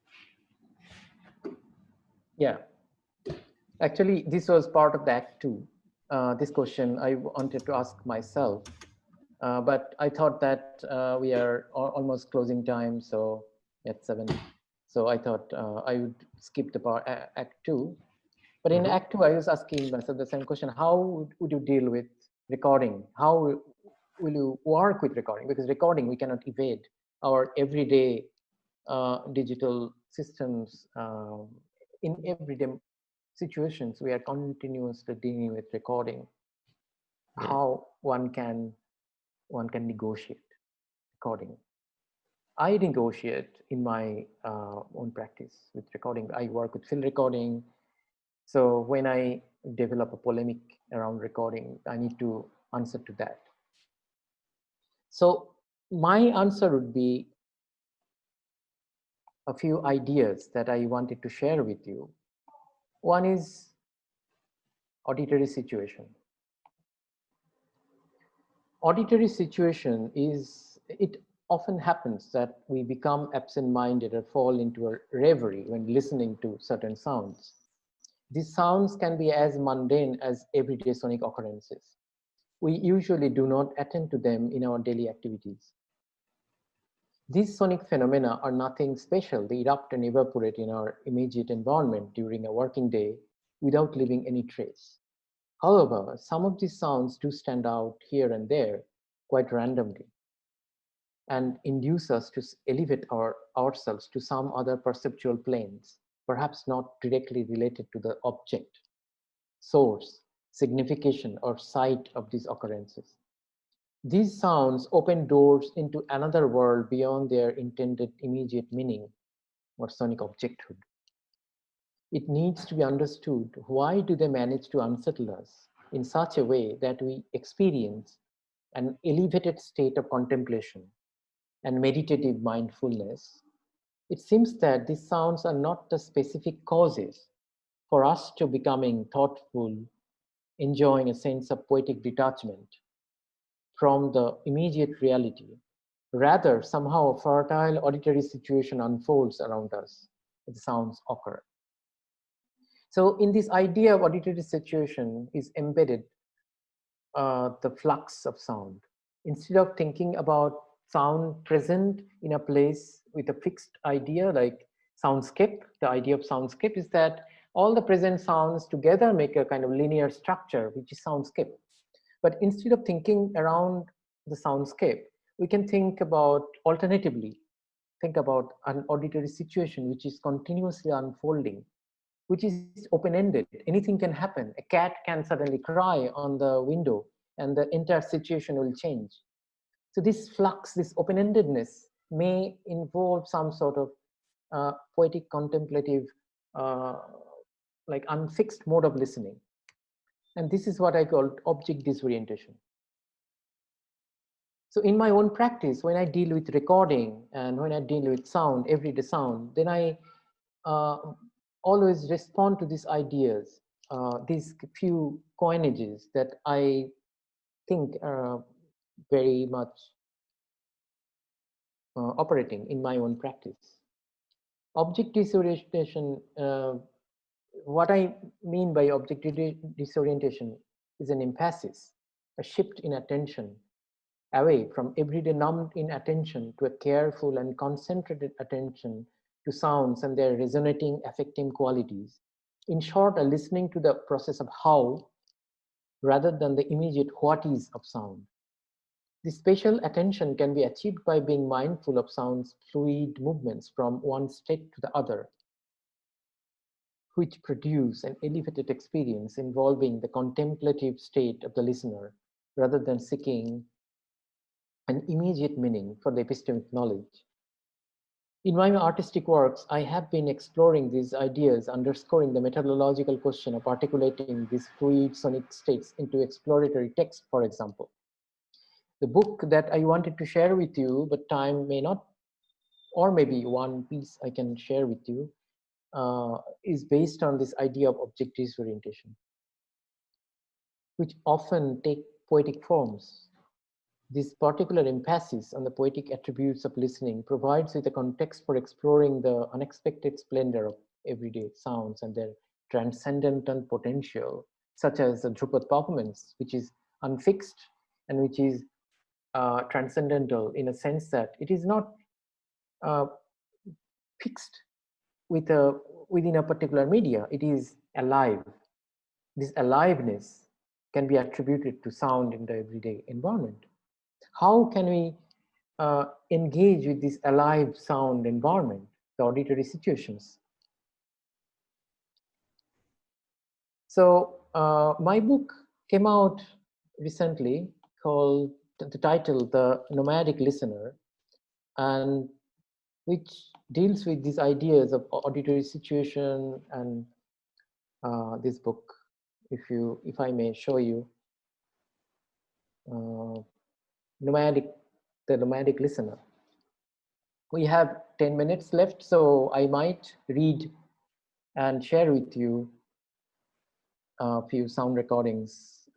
Yeah, actually, this was part of the Act 2. This question I wanted to ask myself, but I thought that we are almost closing time, so at 7. So I thought I would skip the part Act 2. But in Act 2, I was asking myself the same question: how would you deal with recording? How will you work with recording? Because recording, we cannot evade our everyday digital systems. In everyday situations, we are continuously dealing with recording. How one can negotiate recording. I negotiate in my own practice with recording. I work with field recording. So when I develop a polemic around recording, I need to answer to that. So my answer would be a few ideas that I wanted to share with you. One is auditory situation. Auditory situation is, it often happens that we become absent-minded or fall into a reverie when listening to certain sounds. These sounds can be as mundane as everyday sonic occurrences. We usually do not attend to them in our daily activities. These sonic phenomena are nothing special. They erupt and evaporate in our immediate environment during a working day without leaving any trace. However, some of these sounds do stand out here and there quite randomly and induce us to elevate ourselves to some other perceptual planes, perhaps not directly related to the object, source, signification, or site of these occurrences. These sounds open doors into another world beyond their intended immediate meaning or sonic objecthood. It needs to be understood, why do they manage to unsettle us in such a way that we experience an elevated state of contemplation and meditative mindfulness? It seems that these sounds are not the specific causes for us to becoming thoughtful, enjoying a sense of poetic detachment from the immediate reality. Rather, somehow a fertile auditory situation unfolds around us. The sounds occur. So in this idea of auditory situation is embedded the flux of sound. Instead of thinking about sound present in a place with a fixed idea like soundscape, the idea of soundscape is that all the present sounds together make a kind of linear structure, which is soundscape. But instead of thinking around the soundscape, we can think about alternatively, think about an auditory situation which is continuously unfolding, which is open-ended. Anything can happen. A cat can suddenly cry on the window and the entire situation will change. So this flux, this open-endedness may involve some sort of poetic, contemplative, like unfixed mode of listening. And this is what I call object disorientation. So in my own practice, when I deal with recording and when I deal with sound, everyday sound, then I always respond to these ideas, these few coinages that I think are very much operating in my own practice. Object disorientation, what I mean by object disorientation is an emphasis, a shift in attention away from everyday numbed in attention to a careful and concentrated attention to sounds and their resonating affecting qualities. In short, a listening to the process of how rather than the immediate what is of sound. This spatial attention can be achieved by being mindful of sound's fluid movements from one state to the other, which produce an elevated experience involving the contemplative state of the listener rather than seeking an immediate meaning for the epistemic knowledge. In my artistic works, I have been exploring these ideas, underscoring the methodological question of articulating these fluid sonic states into exploratory text, for example. The book that I wanted to share with you, but time may not or maybe one piece I can share with you, is based on this idea of objective orientation, which often take poetic forms. This particular emphasis on the poetic attributes of listening provides with a context for exploring the unexpected splendor of everyday sounds and their transcendental potential, such as the Drupad performance, which is unfixed and which is transcendental in a sense that it is not fixed within a particular media. It is alive. This aliveness can be attributed to sound in the everyday environment. How can we engage with this alive sound environment, the auditory situations? So my book came out recently called, the title, The Nomadic Listener, and which deals with these ideas of auditory situation. And this book, if I may show you, the nomadic listener. We have 10 minutes left, so I might read and share with you a few sound recordings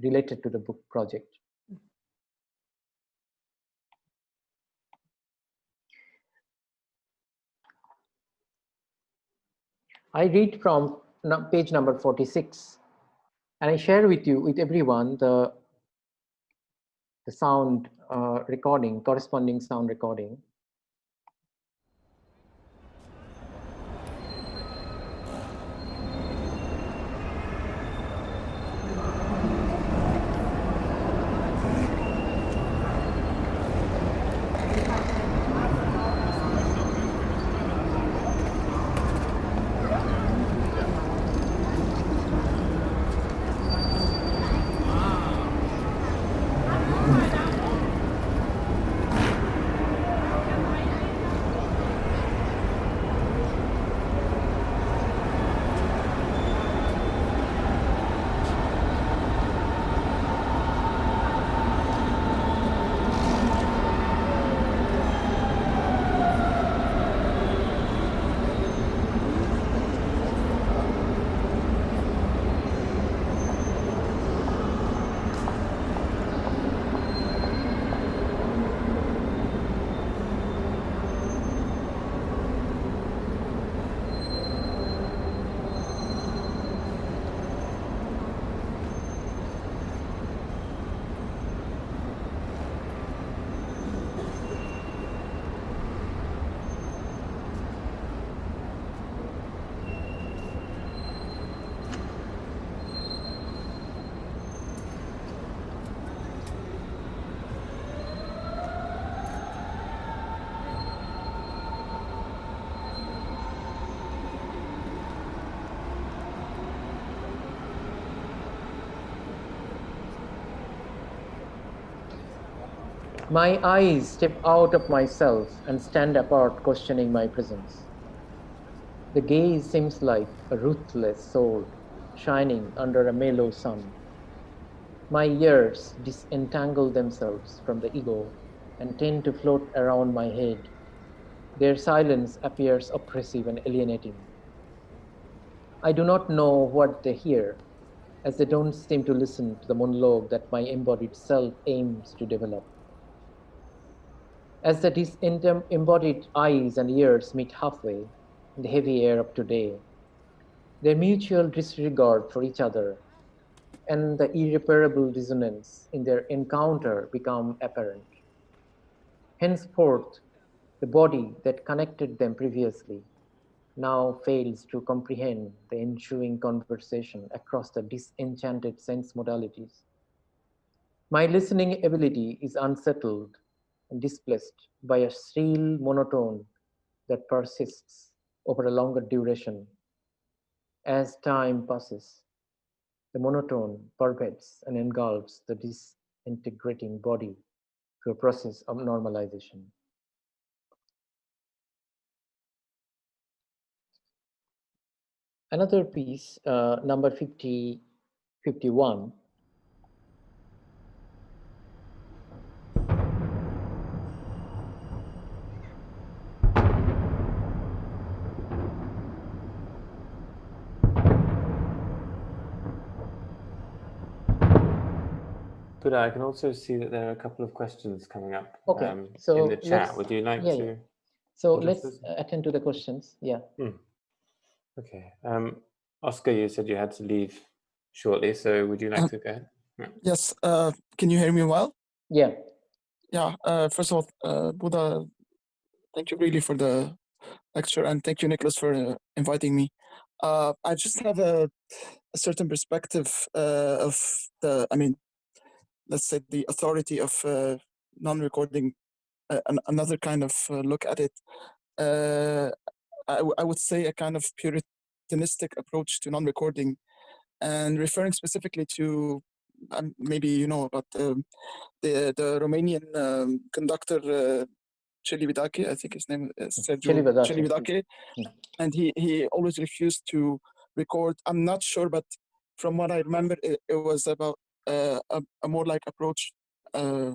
related to the book project. I read from page number 46, and I share with you, with everyone, the sound recording, corresponding sound recording. My eyes step out of myself and stand apart, questioning my presence. The gaze seems like a ruthless sword shining under a mellow sun. My ears disentangle themselves from the ego and tend to float around my head. Their silence appears oppressive and alienating. I do not know what they hear, as they don't seem to listen to the monologue that my embodied self aims to develop. As the disembodied eyes and ears meet halfway in the heavy air of today, their mutual disregard for each other and the irreparable dissonance in their encounter become apparent. Henceforth, the body that connected them previously now fails to comprehend the ensuing conversation across the disenchanted sense modalities. My listening ability is unsettled and displaced by a shrill monotone that persists over a longer duration. As time passes, the monotone pervades and engulfs the disintegrating body through a process of normalization. Another piece, number 51. But I can also see that there are a couple of questions coming up Okay, in so the chat. Would you like yeah, to? So address let's this? attend to the questions. Yeah. Okay. Oscar, you said you had to leave shortly, so would you like to go ahead? Yeah. Yes. Can you hear me well? Yeah. Yeah. First of all, Buddha, thank you really for the lecture, and thank you, Nicholas, for inviting me. I just have a certain perspective of the, I mean, let's say the authority of non-recording, another kind of look at it. I would say a kind of puritanistic approach to non-recording, and referring specifically to, maybe you know about the Romanian conductor Celibidache, I think his name is Sergiu Celibidache, and he always refused to record. I'm not sure, but from what I remember, it was about a more like approach, an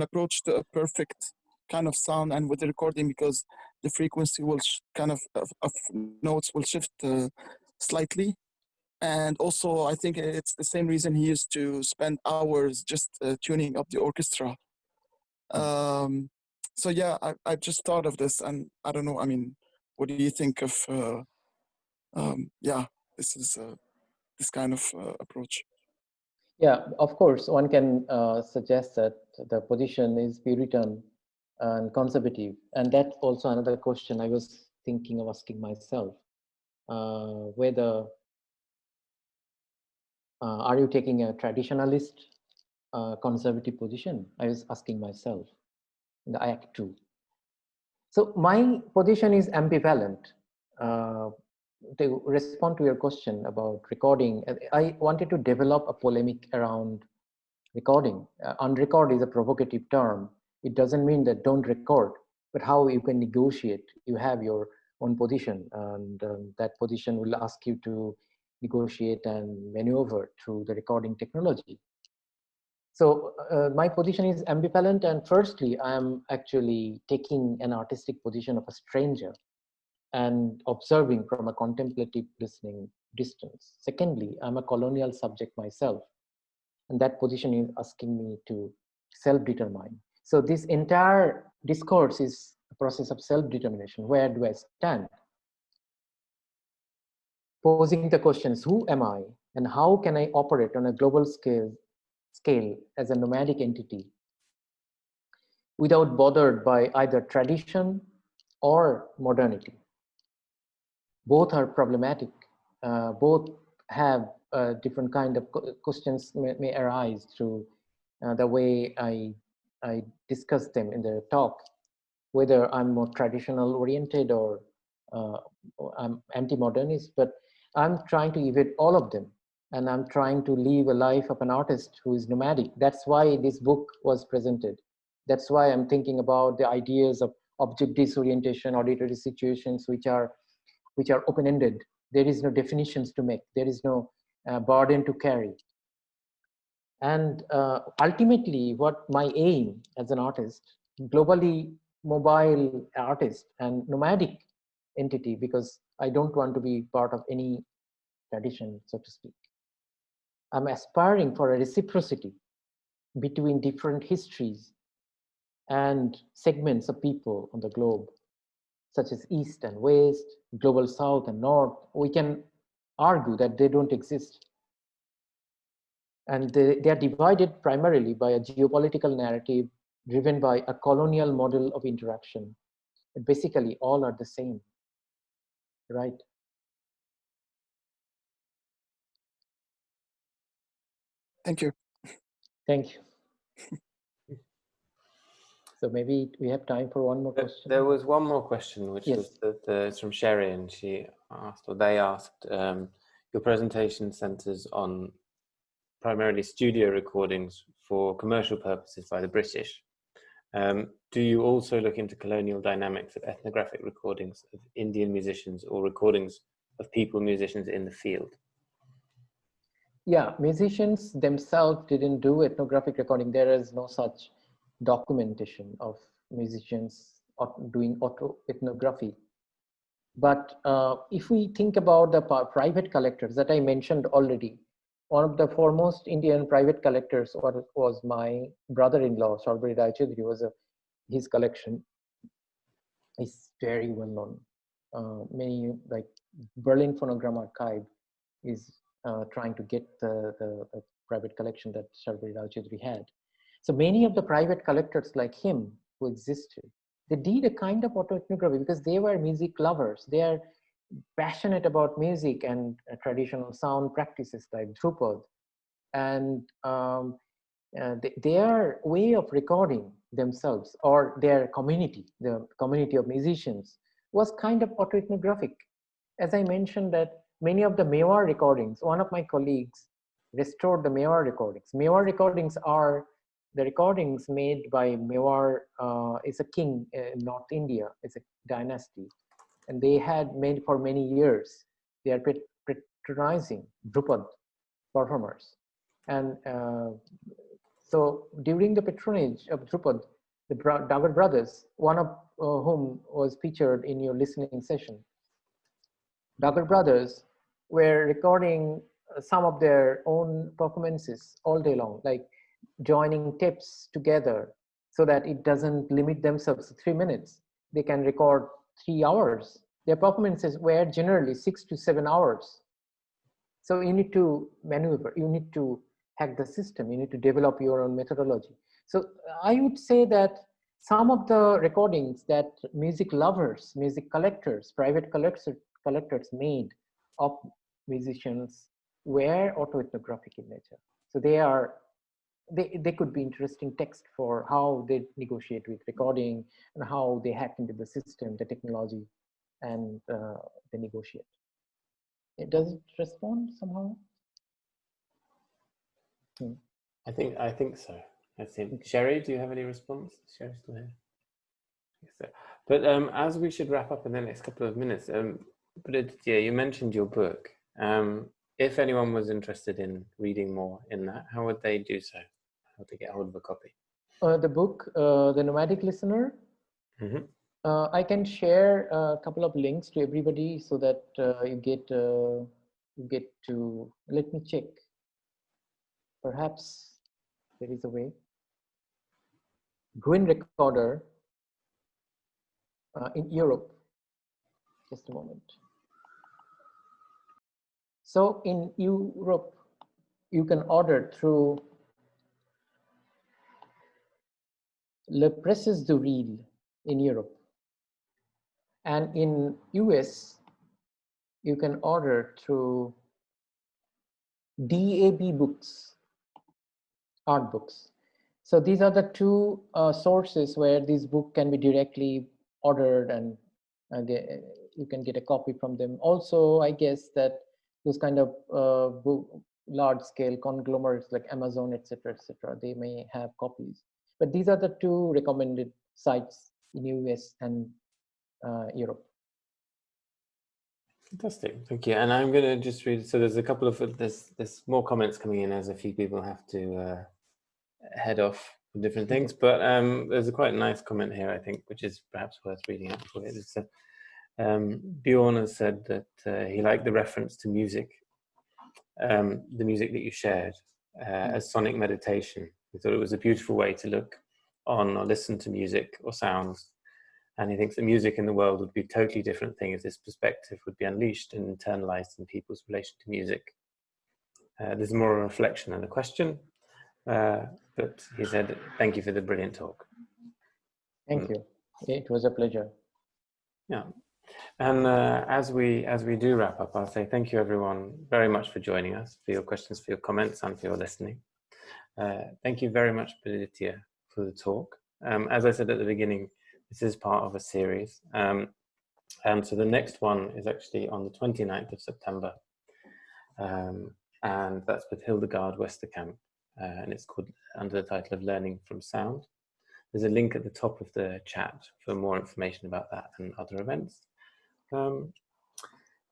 approach to a perfect kind of sound, and with the recording, because the frequency will kind of notes will shift slightly. And also, I think it's the same reason he used to spend hours just tuning up the orchestra. So yeah, I just thought of this, and I don't know. I mean, what do you think of? Yeah, this is this kind of approach. Yeah, of course, one can suggest that the position is Puritan and conservative, and that's also another question I was thinking of asking myself: whether are you taking a traditionalist, conservative position? I was asking myself in the Act 2. So my position is ambivalent. To respond to your question about recording, I wanted to develop a polemic around recording. Unrecord is a provocative term. It doesn't mean that don't record, but how you can negotiate. You have your own position, and that position will ask you to negotiate and maneuver through the recording technology. So my position is ambivalent, and firstly, I am actually taking an artistic position of a stranger and observing from a contemplative listening distance. Secondly, I'm a colonial subject myself, and that position is asking me to self-determine. So this entire discourse is a process of self-determination. Where do I stand? Posing the questions, who am I, and how can I operate on a global scale as a nomadic entity without bothered by either tradition or modernity? Both are problematic. Both have different kind of questions may arise through the way I discuss them in the talk, whether I'm more traditional oriented or I'm anti-modernist, but I'm trying to evade all of them. And I'm trying to live a life of an artist who is nomadic. That's why this book was presented. That's why I'm thinking about the ideas of object disorientation, auditory situations, which are open-ended. There is no definitions to make. There is no burden to carry. And ultimately, what my aim as an artist, globally mobile artist and nomadic entity, because I don't want to be part of any tradition, so to speak. I'm aspiring for a reciprocity between different histories and segments of people on the globe, such as East and West, global South and North. We can argue that they don't exist. And they are divided primarily by a geopolitical narrative driven by a colonial model of interaction. But basically, all are the same, right? Thank you. Thank you. So maybe we have time for one more question. There was one more question, which Yes. was it's from Sherry, and she asked, or they asked, your presentation centers on primarily studio recordings for commercial purposes by the British. Do you also look into colonial dynamics of ethnographic recordings of Indian musicians or recordings of people, musicians in the field? Yeah, musicians themselves didn't do ethnographic recording. There is no such documentation of musicians doing ethnography. But if we think about the private collectors that I mentioned already, One of the foremost Indian private collectors was my brother-in-law, Sarbari Chowdhury. His collection is very well known. Many, like Berlin Phonogram Archive is trying to get the private collection that Sarbari Chowdhury had. So many of the private collectors like him who existed, they did a kind of autoethnography because they were music lovers. They are passionate about music and traditional sound practices like Dhrupad. And their way of recording themselves or their community, the community of musicians, was kind of autoethnographic. As I mentioned that many of the Mewar recordings, one of my colleagues restored the Mewar recordings. Mewar recordings are the recordings made by Mewar, is a king in North India, it's a dynasty. And they had made for many years. They are patronizing Dhrupad performers. And so during the patronage of Dhrupad, the Dagar brothers, one of whom was featured in your listening session, Dagar brothers were recording some of their own performances all day long, like joining tapes together so that it doesn't limit themselves to 3 minutes. They can record 3 hours. Their performances were generally 6 to 7 hours. So you need to maneuver, you need to hack the system, you need to develop your own methodology. So I would say that some of the recordings that music lovers, music collectors, private collectors made of musicians were autoethnographic in nature. So they could be interesting text for how they negotiate with recording and how they hack into the system, the technology, and they negotiate. Does it respond somehow? I think so. I think Sherry, do you have any response? Sherry's still here. So. But as we should wrap up in the next couple of minutes, Budhaditya, you mentioned your book. If anyone was interested in reading more in that, how would they do so? How would they get hold of a copy? The book, The Nomadic Listener. Mm-hmm. I can share a couple of links to everybody so that you get to, let me check. Perhaps there is a way. Green Recorder in Europe. Just a moment. So in Europe, you can order through Le Presses du Ril in Europe. And in US, you can order through DAB Books, art books. So these are the two sources where this book can be directly ordered and you can get a copy from them. Also, I guess that those kind of large-scale conglomerates like Amazon, etc., they may have copies. But these are the two recommended sites in US and Europe. Fantastic, thank you. And I'm going to just read. So there's a couple of there's more comments coming in as a few people have to head off for different things. But there's a quite nice comment here, I think, which is perhaps worth reading out for it. It's Bjorn has said that he liked the reference to music, the music that you shared as sonic meditation. He thought it was a beautiful way to look on or listen to music or sounds. And he thinks the music in the world would be a totally different thing if this perspective would be unleashed and internalized in people's relation to music. There's more a reflection than a question, but he said, thank you for the brilliant talk. Thank you. It was a pleasure. Yeah. And as we do wrap up, I'll say thank you everyone very much for joining us, for your questions, for your comments, and for your listening. Thank you very much, Budhaditya, for the talk. As I said at the beginning, this is part of a series. And so the next one is actually on the 29th of September. And that's with Hildegard Westerkamp. And it's called under the title of Learning from Sound. There's a link at the top of the chat for more information about that and other events.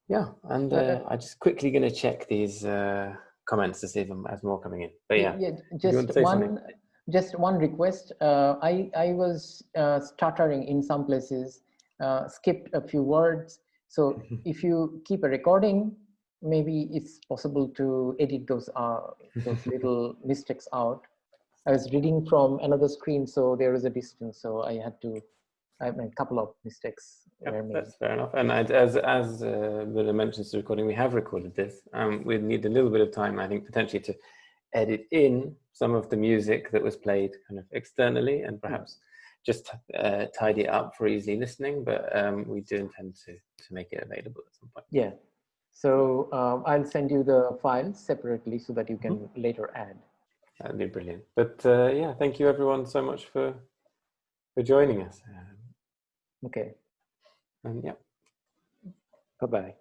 Yeah, and I'm just quickly going to check these comments to see if there's more coming in. But yeah, just one request. I was stuttering in some places, skipped a few words. So if you keep a recording, maybe it's possible to edit those little mistakes out. I was reading from another screen, so there is a distance, so I had to. I mean, a couple of mistakes were made. That's fair enough. And as Buddha mentions the recording, we have recorded this. We need a little bit of time, I think, potentially to edit in some of the music that was played kind of externally, and perhaps just tidy it up for easy listening. But we do intend to make it available at some point. Yeah. So I'll send you the files separately so that you can later add. That'd be brilliant. But yeah, thank you everyone so much for joining us. Okay. And yeah, bye-bye.